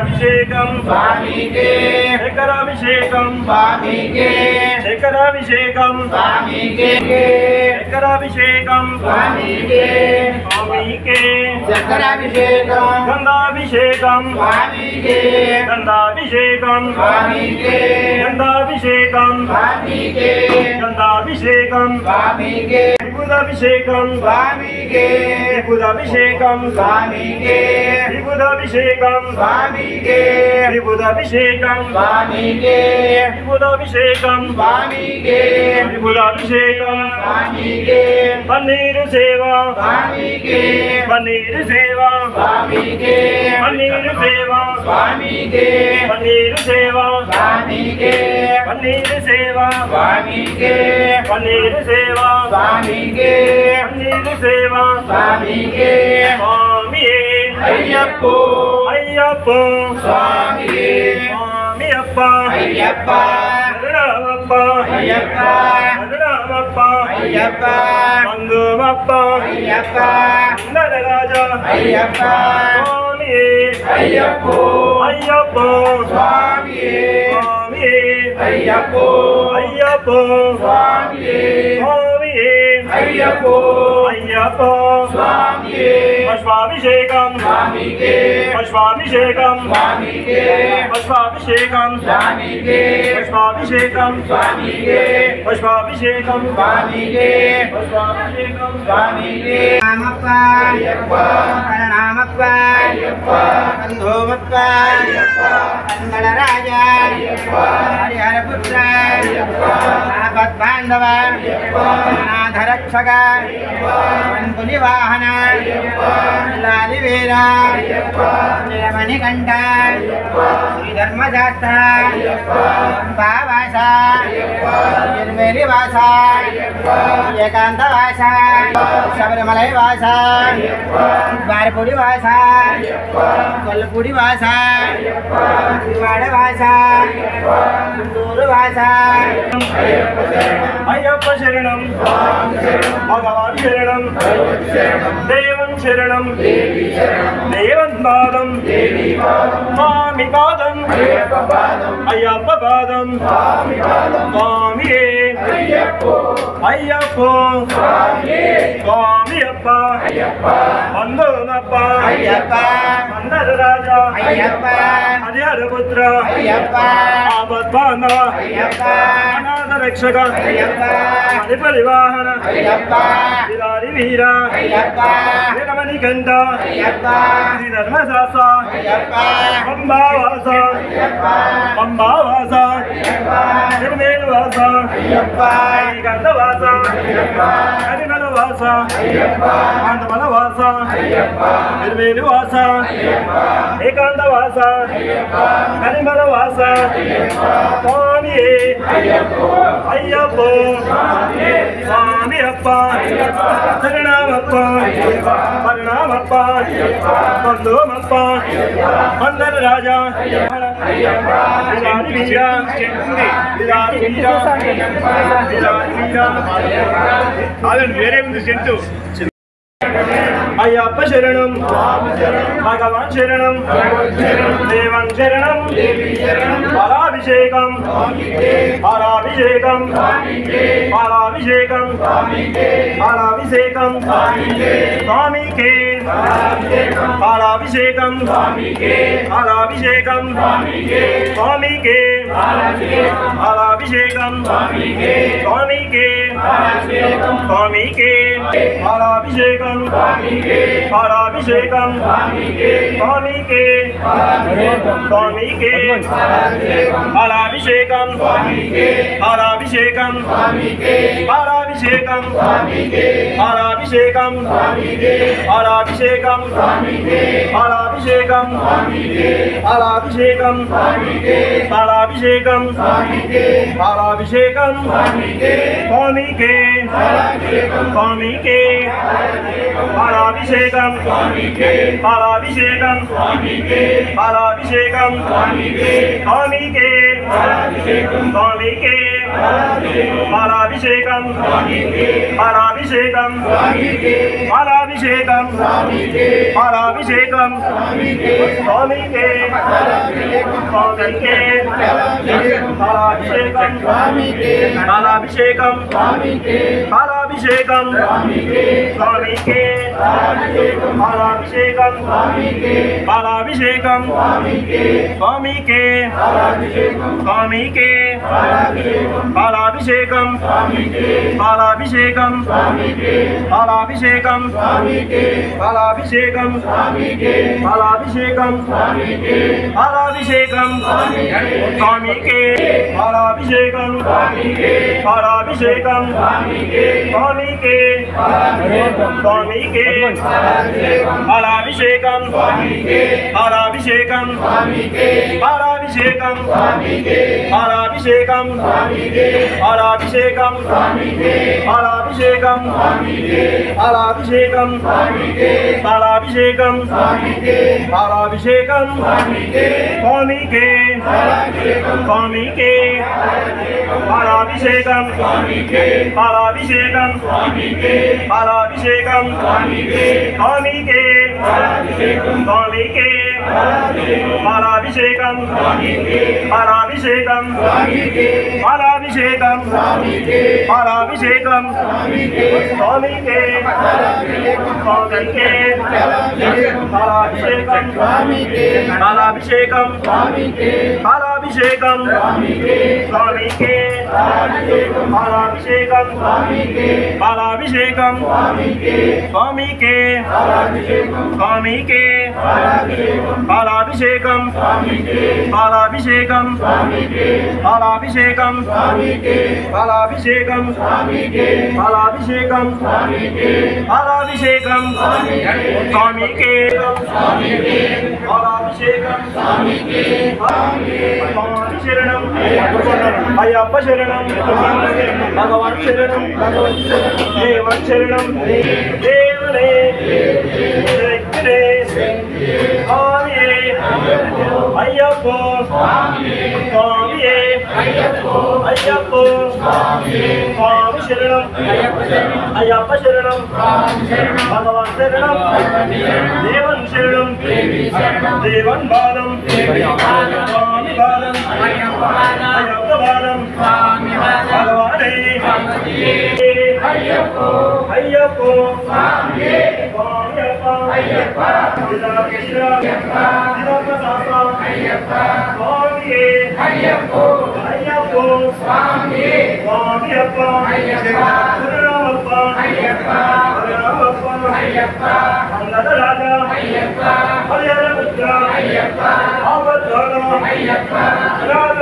అభిషేకం అభిషేకం అభిషేకం అభిషేకం గంధాభిషేకం గంధాభిషేకం గంధాభిషేకం గంధాభిషేకం విభుదాభిషేకం విభుదాభిషేకం విభుదాభిషేకం విభుదాభిషేకం విభుదాభిషేకం విభుదాభిషేకం పన్నీరు సేవ పన్నీరు సేవ పన్నీరు సేవ పన్నీరు సేవ పన్నీరు సేవ పన్నీరు సేవ పన్నీరు సేవ స్వామియే అయ్యప్ప అయ్యప్ప స్వామియే స్వామి అప్ప అయ్యప్ప అయ్యప్ప అయ్యప్ప అయ్యప్ప బంధువప్ప అయ్యప్ప నరరాజా అయ్యప్ప స్వామియే అయ్యప్ప అయ్యప్ప స్వామియే స్వామియే అయ్యప్ప అయ్యప్ప స్వామియే స్వామియే అయ్యప్ప అయ్యప్ప స్వామియే పుష్పాభిషేకం స్వామికే పుష్పాభిషేకం స్వామికే పుష్పాభిషేకం స్వామికే పుష్పాభిషేకం స్వామికే పుష్పాభిషేకం స్వామికే పుష్పాభిషేకం స్వామికే నామప్ప అయ్యప్ప నామప్ప అయ్యప్ప బంధోమప్ప అయ్యప్ప మంగళరాజ అయ్యప్ప హరిహరపుత్ర అయ్యప్ప ఆపద్బాంధవ అయ్యప్ప నాథరక్షక అయ్యప్ప మంకులి వాహన అయ్యప్ప లాలివీర అయ్యప్ప జయమణికంఠ అయ్యప్ప శ్రీధర్మశాస్త్ర అయ్యప్ప భావాస అయ్యప్ప నిర్మేలివాస అయ్యప్ప ఏకాంతవాస శబరిమలై వాస అయ్యప్ప ద్వారపుడి వాస అయ్యప్ప కొల్లపూడి వాస అయ్యప్ప వివాడ వాస అయ్యప్ప గుంటూరు వాస అయ్యప్ప శరణం భగవాన్ శరణం దేవం శరణం దేవన్ పాదం స్వామి పాదం అయ్యప్ప పాదం స్వామియే అయ్యప్ప స్వామి అప్ప బంధునప్ప అయ్యప్ప మందరరాజా అయ్యప్ప హరిహరపుత్ర అయ్యప్ప ఆపద్బాంధవ అయ్యప్ప అనాథరక్షక అయ్యప్ప హరిపరివాహన అయ్యప్ప విరారి వీర అయ్యప్ప వీరమణికంఠ అయ్యప్ప శ్రీధర్మశాస్త్ర అయ్యప్ప పంబావాస పంబావాస అయ్యప్ప నిర్మేలువాస అయ్యప్ప శ్రీకంఠవాస వాస కరిమల వాస కాంతమల వాస నిర్వేలు వాస ఏకాంత వాస కరిమల వాస స్వామి అయ్యప్ప స్వామి అప్ప శరణమప్ప పరిణామప్ప బంధుమప్ప మందర రాజా విరాడి వీరా విరాడి వీరా విరాడి వీరా వేరే ఉంది చెట్టు అయ్యప్ప శరణం భగవాన్ శరణం దేవన్ శరణం పాలాభిషేకం పాలాభిషేకం పాలాభిషేకం పాలాభిషేకం స్వామికే పాలాభిషేకం పాలాభిషేకం స్వామికే పాలాభిషేకం స్వామికే స్వామికే పాలాభిషేకం పాలాభిషేకం స్వామికే స్వామికే పాలాభిషేకం పాలాభిషేకం పాలాభిషేకం పాలాభిషేకం పాలాభిషేకం పాలాభిషేకం పాలాభిషేకం పాలాభిషేకం పాలాభిషేకం స్వామికే స్వామికే పాలాభిషేకం పాలాభిషేకం పాలాభిషేకం స్వామికే స్వామికే పాలాభిషేకం పాలాభిషేకం పాలాభిషేకం పాలాభిషేకం స్వామికే స్వామికే పాలాభిషేకం పాలాభిషేకం పాలాభిషేకం స్వామికే పాలాభిషేకం పాలాభిషేకం స్వామికే స్వామికే పాలాభిషేకం పాలాభిషేకం పాలాభిషేకం పాలాభిషేకం పాలాభిషేకం పాలాభిషేకం స్వామికే పాలాభిషేకం పాలాభిషేకం స్వామికే స్వామికే పాలాభిషేకం పాలాభిషేకం పాలాభిషేకం పాలాభిషేకం పాలాభిషేకం పాలాభిషేకం పాలాభిషేకం పాలాభిషేకం పాలాభిషేకం స్వామికే స్వామికే పాలాభిషేకం పాలాభిషేకం పాలాభిషేకం స్వామికే స్వామికే పాలాభిషేకం పాలాభిషేకం పాలాభిషేకం పాలాభిషేకం స్వామికే స్వామికే పాలాభిషేకం పాలాభిషేకం పాలాభిషేకం స్వామికే పాలాభిషేకం పాలాభిషేకం స్వామికే స్వామికే పాలాభిషేకం పాలాభిషేకం పాలాభిషేకం పాలాభిషేకం పాలాభిషేకం పాలాభిషేకం స్వామికే పాలాభిషేకం స్వామి శరణం అయ్యప్ప శరణం భగవాన్ శరణం దేవన్ శరణం దేవుడే శక్తిడే స్వామియే అయ్యప్ప స్వామియే అయ్యప్ప స్వామి శరణం అయ్యప్ప శరణం భగవాన్ శరణం దేవన్ శరణం దేవన్ బాలం స్వామి బాలం అయ్యప్ప బాలం భగవానే అయ్యప్ప స్వామి అయ్యప్ప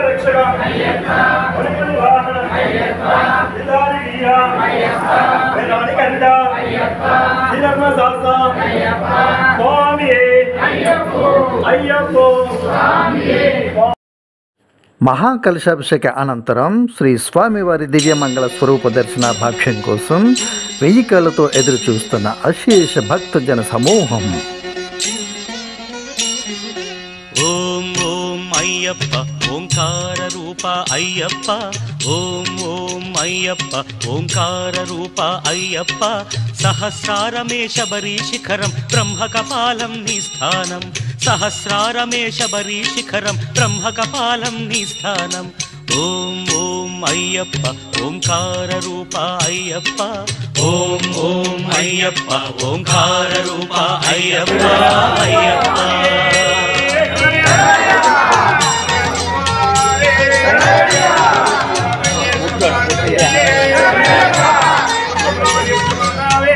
రక్షణ వేదానికంద శ్రీధర్మశాస్త్ర స్వామి అయ్యప్ప. మహాకలశాభిషేక అనంతరం శ్రీ స్వామివారి దివ్యమంగళ స్వరూప దర్శన భాగ్యం కోసం 1000 కళ్ళతో ఎదురు చూస్తున్న అశేష భక్తజన సమూహం. ఓం ఓం అయ్యప్ప ఓంకార రూప అయ్యప్ప, ఓం ఓం అయ్యప్ప ఓంకార రూప అయ్యప్ప, సహస్రారమే శబరీ శిఖరం బ్రహ్మకపాలం నీ స్థానం, సహస్రారమే శబరీ శిఖరం బ్రహ్మకపాలం నీ స్థానం. ఓం ఓం అయ్యప్ప ఓంకార రూప అయ్యప్ప, ఓం ఓం అయ్యప్ప ఓంకార రూప అయ్యప్ప అయ్యప్ప.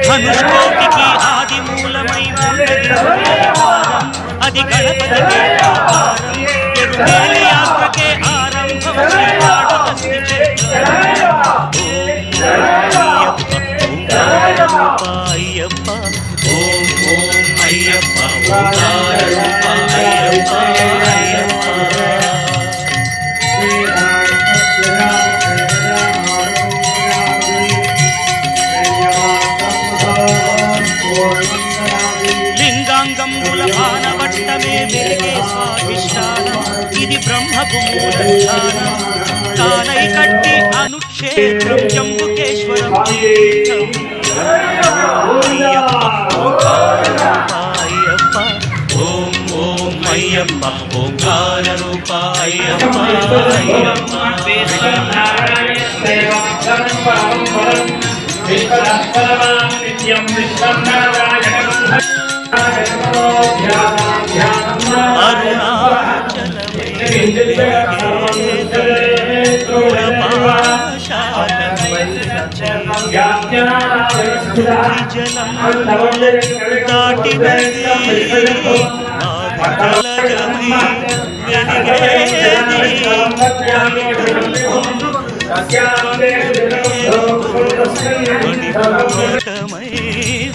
ధనుష్కోటికి ఆది మూలమై ఉన్నది హృదయవారం, అది గణపతికే ఆధారం, ఎరుమేలి యాత్రకే ఆరంభం శ్రీవాడు అస్తి చక్రం. ఓంకార రూప అయ్యప్ప, ఓం ఓం అయ్యప్ప ఓంకార రూప అయ్యప్ప అయ్యప్ప. లింగాంగముల భానవట్టమే వెలిగే స్వాధిష్టానం, ఇది బ్రహ్మకు మూలస్థానం, కానై కట్టి అనుక్షేత్రం జంబుకేశ్వరం తీర్థం. అయ్యప్ప ఓంకార రూప అయ్యప్ప, ఓం ఓం అయ్యప్ప ఓంకార రూప అయ్యప్ప అయ్యప్ప.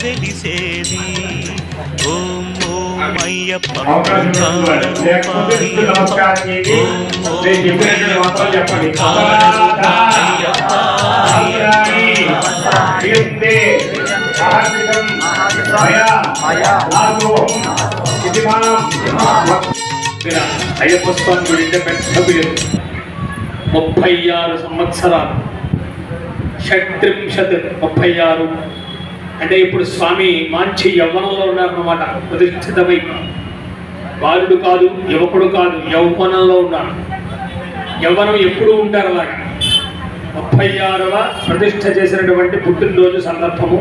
వెలిసేది. ఓం ఓం అయ్యప్ప ఓంకార రూప అయ్యప్ప, ఓం ఓం అయ్యప్ప ఓంకార రూప అయ్యప్ప స్వామి గుడి అంటే పెద్ద పేరు. 36 సంవత్సరాలు, షట్త్రింశత్ 36 అంటే ఇప్పుడు స్వామి మంచి యవ్వనంలో ఉన్నారన్నమాట. ప్రతిష్ఠితమై బాలుడు కాదు, యువకుడు కాదు, యౌవనంలో ఉన్నారు. యవ్వనం ఎప్పుడు ఉంటారు అలాగే. 36వ ప్రతిష్ఠ చేసినటువంటి పుట్టినరోజు సందర్భము.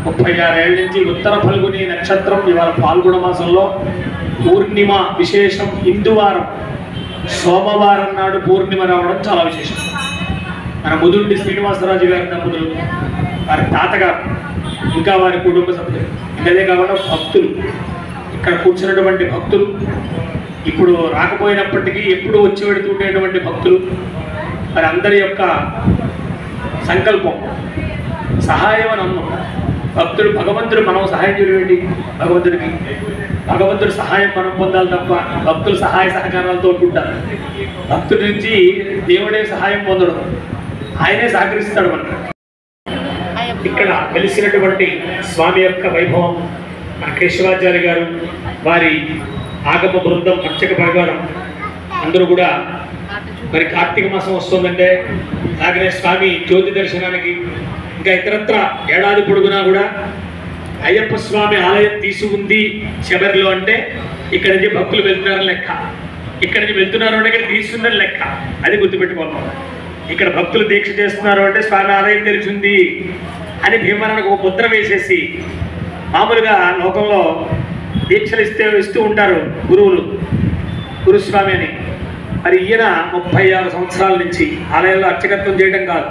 36 ఏళ్ళ నుంచి ఉత్తర ఫల్గుని నక్షత్రం, ఇవాళ పాల్గొన మాసంలో పూర్ణిమ విశేషం. హిందువారం సోమవారం నాడు పూర్ణిమ రావడం చాలా విశేషం. మన ముదుండి శ్రీనివాసరాజు గారి దంపతులు, వారి తాతగారు, ఇంకా వారి కుటుంబ సభ్యులు, ఇంకదే కాకుండా భక్తులు, ఇక్కడ కూర్చున్నటువంటి భక్తులు, ఇప్పుడు రాకపోయినప్పటికీ ఎప్పుడు వచ్చి పెడుతుండేటువంటి భక్తులు, వారి అందరి యొక్క సంకల్పం సహాయం అని అన్నాం. భక్తుడు భగవంతుడు మనం సహాయం చేయడం భగవంతుడికి, భగవంతుడి సహాయం మనం పొందాలి తప్ప భక్తులు సహాయ సహకారాలతో ఉంటారు. భక్తుడి నుంచి దేవుడే సహాయం పొందడం, ఆయనే సహకరిస్తాడు మనకు. ఇక్కడ వెలిసినటువంటి స్వామి యొక్క వైభవం మన కేశవాచార్య గారు, వారి ఆగమ బృందం, అర్చక పరివారం అందరూ కూడా మరి కార్తీక మాసం వస్తుందంటే అలాగనే స్వామి జ్యోతి దర్శనానికి ఇంకా ఇతరత్ర ఏడాది పొడుగునా కూడా అయ్యప్ప స్వామి ఆలయం తీసి ఉంది శబరిలో అంటే ఇక్కడ నుంచి భక్తులు వెళ్తున్నారని లెక్క. ఇక్కడ నుంచి వెళ్తున్నారు అంటే ఇక్కడ తీసుకుందని లెక్క. అది గుర్తుపెట్టుకోవాలి. ఇక్కడ భక్తులు దీక్ష చేస్తున్నారు అంటే స్వామి ఆలయం తెలిసింది అని భీమరానికి ఒక ముద్ర వేసేసి, మామూలుగా లోకంలో దీక్షలు ఇస్తూ ఉంటారు గురువులు, గురుస్వామి అని. మరి ఈయన 36 సంవత్సరాల నుంచి ఆలయాల్లో అర్చకత్వం చేయడం కాదు,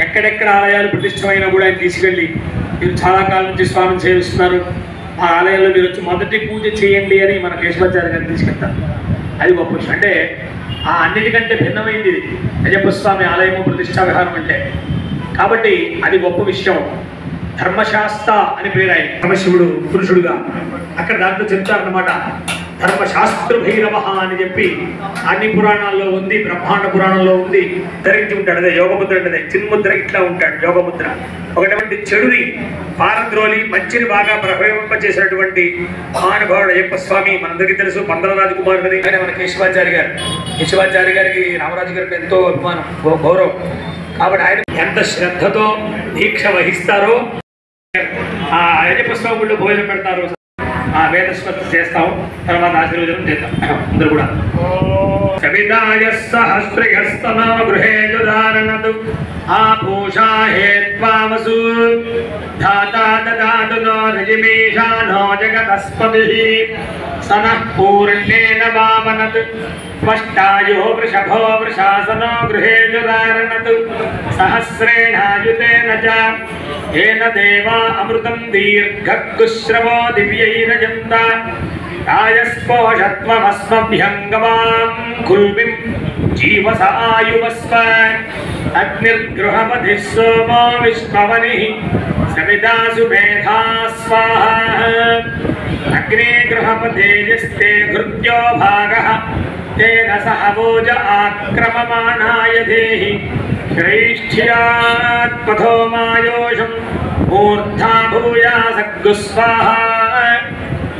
ఎక్కడెక్కడ ఆలయాలు ప్రతిష్టమైనా కూడా ఆయన తీసుకెళ్ళి, మీరు చాలా కాలం నుంచి స్వామిని సేవిస్తున్నారు, ఆ ఆలయాల్లో మీరు వచ్చి మొదటి పూజ చేయండి అని మన కేశవాచార్య గారిని తీసుకెళ్తారు. అది గొప్ప విషయం. అంటే ఆ అన్నిటికంటే భిన్నమైంది ఇది అయ్యప్ప స్వామి ఆలయము ప్రతిష్టా విహారం అంటే. కాబట్టి అది గొప్ప విషయం. ధర్మశాస్త్ర అని పేరు ఆయన, పరమశివుడు పురుషుడుగా. అక్కడ దాంట్లో చెప్తారన్నమాట, ధర్మశాస్త్ర భైరవ అని చెప్పి అన్ని పురాణాల్లో ఉంది, బ్రహ్మాండ పురాణంలో ఉంది. ధరించి ఉంటాడు, అదే యోగముద్ర అంటే చిన్ముద్ర ఇట్లా ఉంటాడు యోగముద్ర. ఒకటువంటి చెడుని పారద్రోలి మంచిని బాగా ప్రభావింపచేసినటువంటి మహానుభావుడు అయ్యప్ప స్వామి. మనందరికీ తెలుసు, పందల రాజకుమారుడిని ఆయన మన కేశవాచార్య గారు. కేశవాచార్య గారికి రామరాజు గారికి ఎంతో అభిమానం, గౌరవం. కాబట్టి ఆయన ఎంత శ్రద్ధతో దీక్ష వహిస్తారో ఆ అయ్యప్ప స్వామి గుళ్ళు భోజనం పెడతారు, ఆ వేదస్వతి చేస్తాం, తర్వాత ఆశీర్వచనం చేద్దాం అందరూ కూడా. సవితాయ సహస్రహస్తనా గృహేషు ధారణతు ఆభూషా హేత్వావసు ధాతా దదాతు నో రజిమీషానో జగతస్పతిః సనః పూర్ణేన వామనత్ త్వష్టాయో వృషభో వృషాసనో గృహేషు ధారణతు సహస్రేణాయుతేన చ ఏన దేవా అమృతం దీర్ఘశ్రవో దివ్యైరజంత ఆయస్పోషత్వమస్మభ్యంగవాం కుల్విం జీవస ఆయువస్వ అగ్నిర్గృహపతిః సోమో విష్ణవనిః సవితాసు మేధా స్వాహా అగ్నే గృహపతేజస్తే ఘృత్యో భాగః తేన సహ వోజ ఆక్రమమాణాయ దేహి శ్రైష్ఠ్యాత్ పథో మాయోషం మూర్ధా భూయాసగ్గు స్వాహా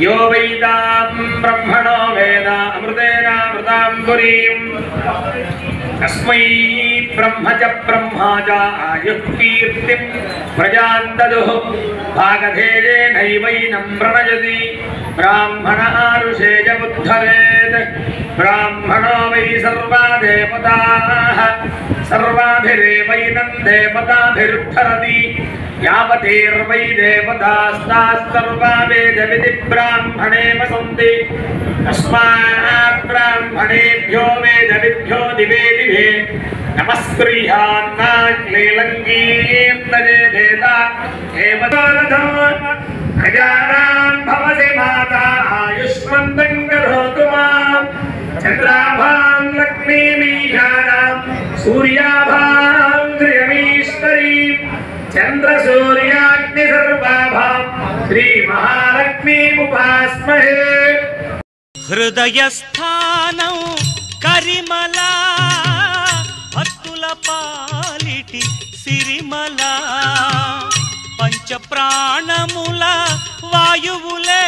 यो वैदां ब्रह्मणो वेद अमृतेनामृतां पुरीं तस्मै ब्रह्म च ब्रह्मा च आयुः कीर्तिं प्रजां ददुः भागधेयेनैवैनं प्रणयति ब्राह्मण आरुषे च उद्धरेत् ब्राह्मणो वै सर्वा देवताः सर्वाभिरेवैनं देवताभिरुद्धरति यावतीर्वै देवतास्तास्सर्वा वेदविधि ब्राह्मणे वसन्ति तस्मात् ब्राह्मणेभ्यो वेदविभ्यो दिवे दिवे नमस्कृह्यान्नाग्लीलङ्गीर्तजेधेता हेमदोलधो खजानां भवसि माता आयुष्मन्दं करोतु मां चन्द्राभां लक्ष्मीमीशानां सूर्याभां ध्रुवमीश्वरीं चंद्र सूर्याग्नि सर्वाभां श्री महालक्ष्मी उपास्महे హృదయస్థానం కరిమల భక్తుల పాలిటి సిరిమల పంచ ప్రాణముల వాయువులే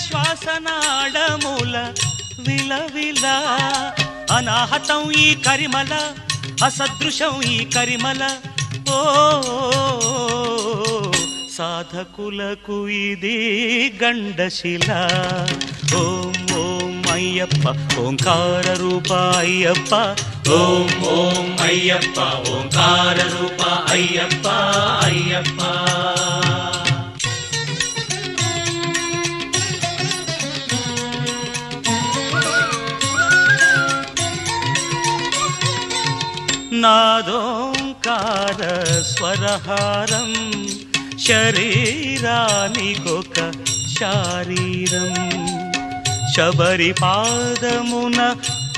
శ్వాసనాడముల విలవిల అనాహతం ఈ కరిమల అసదృశం ఈ కరిమల ఓ సాధకులకు ఇది గండశిల ఓం ఓం అయ్యప్ప ఓంకార రూప అయ్యప్ప ఓం ఓం అయ్యప్ప ఓంకార రూప అయ్యప్ప అయ్యప్ప నాదోంకార స్వరహారం శరీరానికొక శారీరం శబరి పాదమున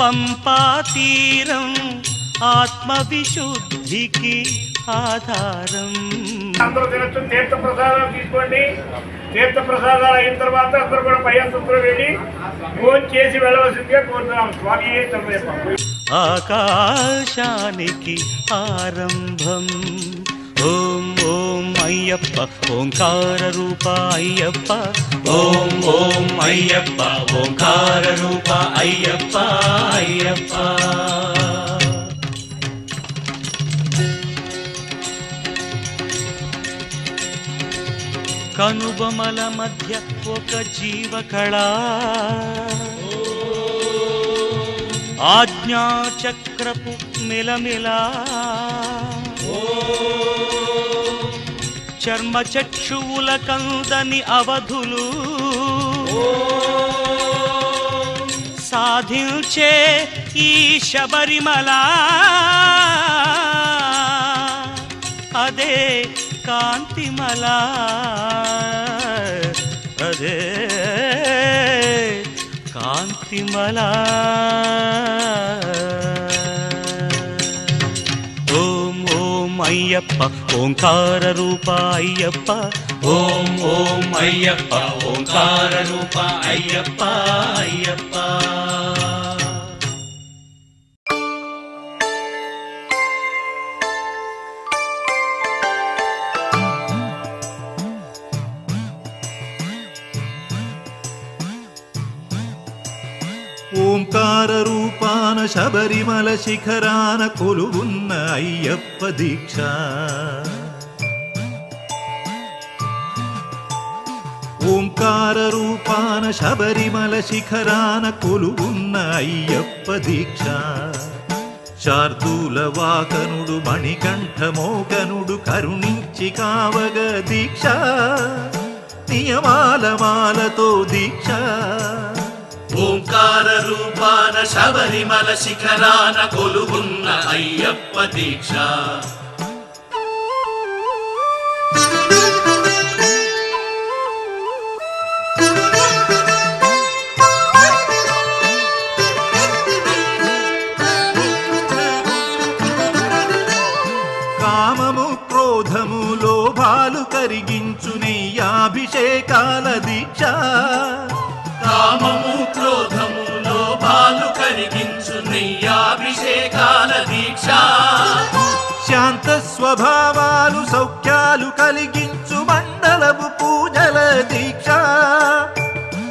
పంపాతీరం ఆత్మ విశుద్ధికి ఆధారం. అందరూ తినచ్చు. తీర్థ ప్రసాదాలు తీసుకోండి. తీర్థ ప్రసాదాలు అయిన తర్వాత అందరూ కూడా పై అంతస్తులో వెళ్ళి భోజనం చేసి వెళ్ళవలసిందిగా కోరుతున్నాం. స్వామి ఆకాశానికి ఆరంభం ఓం ఓం అయ్యప్ప ఓంకార రూప అయ్యప్ప ఓం ఓం అయ్యప్ప ఓంకార రూప అయ్యప్ప అయ్యప్ప కనుబొమల మధ్య ఒక జీవకళ ఆజ్ఞాచక్రపు మిలమిలా చర్మచక్షువుల కందని అవధులు సాధించే ఈ శబరిమల అదే కాంతిమల అదే కాంతిమల ఓం ఓం అయ్యప్ప ఓంకార రూప అయ్యప్ప ఓం ఓం అయ్యప్ప ఓంకార రూప అయ్యప్ప అయ్యప్ప ఓంకార రూపాన శబరిమల శిఖరాన కొలువున్న అయ్యప్ప దీక్ష ఓంకార రూపాన శబరిమల శిఖరాన కొలువున్న అయ్యప్ప దీక్ష శార్దూల వాకనుడు మణికంఠ మోకనుడు కరుణించి కావగ దీక్ష నియమాల మాలతో దీక్ష ఓంకార రూపాన శబరిమల శిఖరాన కొలువున్న అయ్యప్ప దీక్ష కామము క్రోధము లోభాలు కరిగించు నెయ్యాభిషేకాల దీక్ష కామము క్రోధము లోభాలు కరిగించు నెయ్యాభిషేకాల దీక్ష శాంత స్వభావాలు సౌఖ్యాలు కలిగించు మండలపు పూజల దీక్ష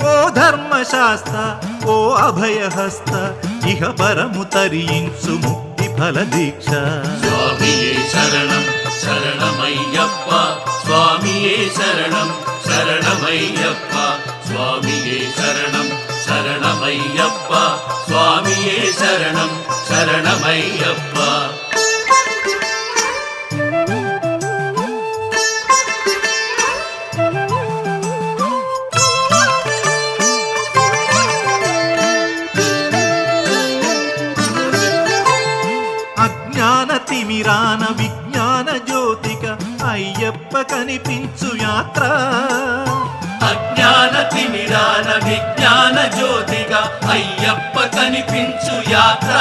ఓ ధర్మశాస్త్ర ఓ అభయహస్త ఇహ పరము తరించు ముక్తి ఫల దీక్ష స్వామియే శరణం శరణమయ్యప్ప స్వామియే శరణం శరణమయ్యప్ప స్వామియే శరణం శరణమయ్యప్ప స్వామియే శరణం శరణమయ్యప్ప అజ్ఞాన తిమిరాన విజ్ఞాన జ్యోతిక అయ్యప్ప కనిపించు యాత్ర అజ్ఞాన తిమిరాన విజ్ఞాన జ్యోతిగా అయ్యప్ప కనిపించు యాత్ర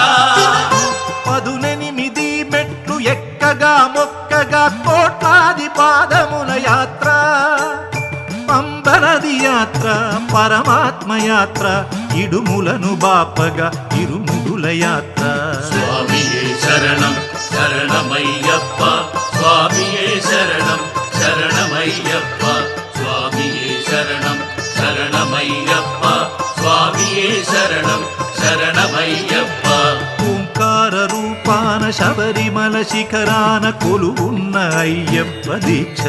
18 మెట్లు ఎక్కగా మొక్కగా కోట్లాది పాదముల యాత్ర పంబనది యాత్ర పరమాత్మ యాత్ర ఇడుములను బాపగా ఇరుముడుల యాత్ర స్వామియే శరణం శరణమయ్యప్ప స్వామియే శరణం శరణమయ్యప్ప స్వామియే శరణం శరణమయ్యప్ప స్వామియే శరణం శరణమయ్యప్ప ఓంకార రూపాన శబరిమల శిఖరాన కొలువున్న అయ్యప్ప దీక్ష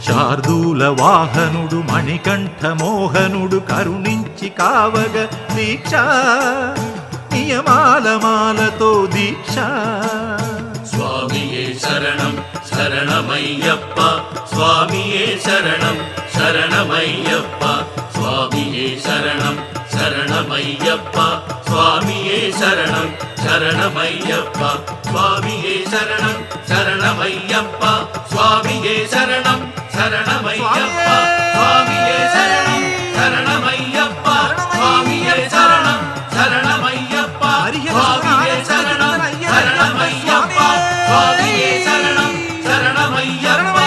శార్దూల వాహనుడు మణికంఠ మోహనుడు కరుణించి కావగ దీక్ష నియమాల మాలతో దీక్ష స్వామియే శరణం శరణమయ్యప్ప స్వామియే శరణం శరణమయ్యప్ప స్వామియే శరణం శరణమయ్యప్ప స్వామియే శరణం శరణమయ్యప్ప స్వామియే శరణం శరణమయ్యప్ప స్వామియే శరణం శరణమయ్యప్ప స్వామియే శరణం శరణమయ్యప్ప స్వామియే శరణం శరణమయ్యప్ప స్వామియే శరణం శరణమయ్యప్ప స్వామియే శరణం శరణమయ్యప్ప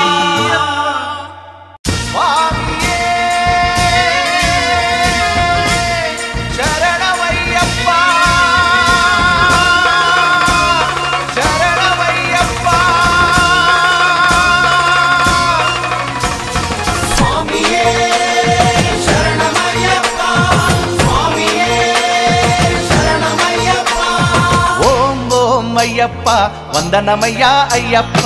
అయ్యప్ప వందనమయ్యా అయ్యప్ప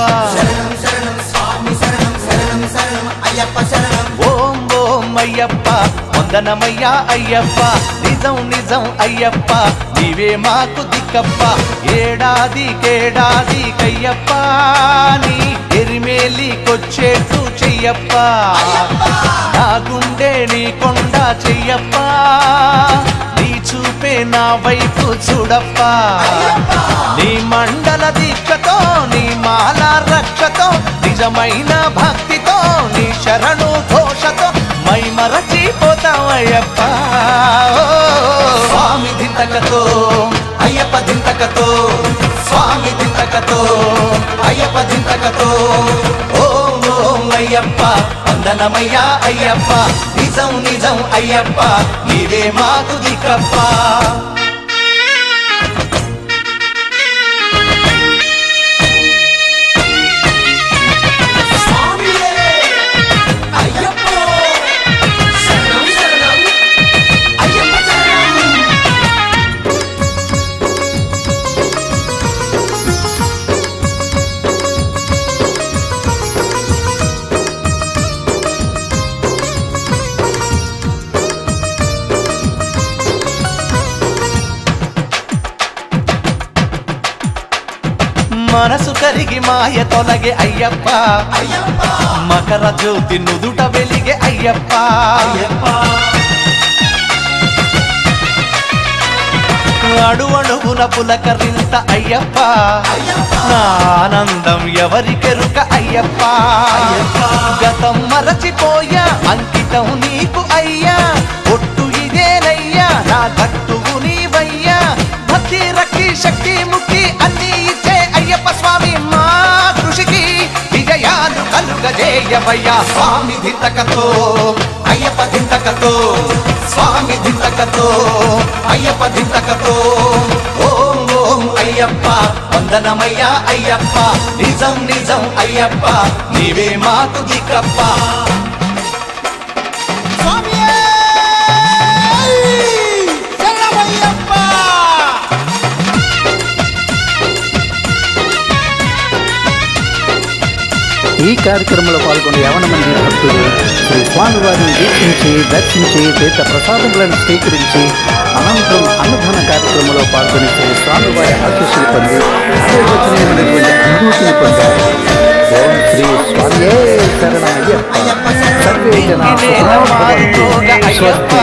ఓం ఓం అయ్యప్ప వందనమయ్యా అయ్యప్ప నిజం నిజం అయ్యప్ప నీవే మాకు దిక్కప్ప ఏడాదికేడాది కయ్యప్ప నీ ఎరిమేలికొచ్చేట్టు చెయ్యప్ప నా గుండె నీ కొండ చెయ్యప్ప నీ చూపే నా వైపు చూడప్ప నీ మండల దీక్షతో నీ మాల రక్షతో నిజమైన భక్తితో నీ శరణు ఘోషతో మై మరచిపోతావయ్యప్ప స్వామి దింతకతో అయ్యప్ప దింతకతో స్వామి దింతకతో అయ్యప్ప అయ్యప్ప దింతకతో ఓం ఓం అయ్యప్ప వందనమయ్యా అయ్యప్ప నిజం నిజం అయ్యప్ప నీవే మాకు దిక్కప్ప మనసు కరిగి మాయ తొలగే అయ్యప్ప మకర జ్యోతి నుదుట వెలిగే అయ్యప్ప అడువణువున పులకరింత అయ్యప్ప నా ఆనందం ఎవరికెరుక అయ్యప్ప గతం మరచిపోయా అంకితం నీకు అయ్యా ఒట్టు ఇదేనయ్యా నా గట్టువు నీవయ్యా భక్తి రక్తి శక్తి ముక్తి అన్ని ఇచ్చే అయ్యప్ప స్వామి మా కృషికి విజయాలు కలుగజేయవయ్యా స్వామి దింతకతో అయ్యప్ప దింతకతో స్వామి దింతకతో అయ్యప్ప దింతకతో ఓం ఓం అయ్యప్ప వందనమయ్యా అయ్యప్ప నిజం నిజం అయ్యప్ప నీవే మాకు దిక్కప్ప ఈ కార్యక్రమంలో పాల్గొన్న 50 మంది భక్తులు శ్రీ స్వామివారిని వీక్షించి దర్శించి తీర్థ ప్రసాదములను స్వీకరించి అనంతరం అన్నదాన కార్యక్రమంలో పాల్గొని శ్రీ స్వామివారి ఆశీస్సులు పొంది అభివచనీయమైనటువంటి అనుభూతిని పొందారు. ఓం శ్రీ స్వామియే శరణమయ్యప్ప. సర్వే జనా సుఖినో భవంతు. స్వస్తి.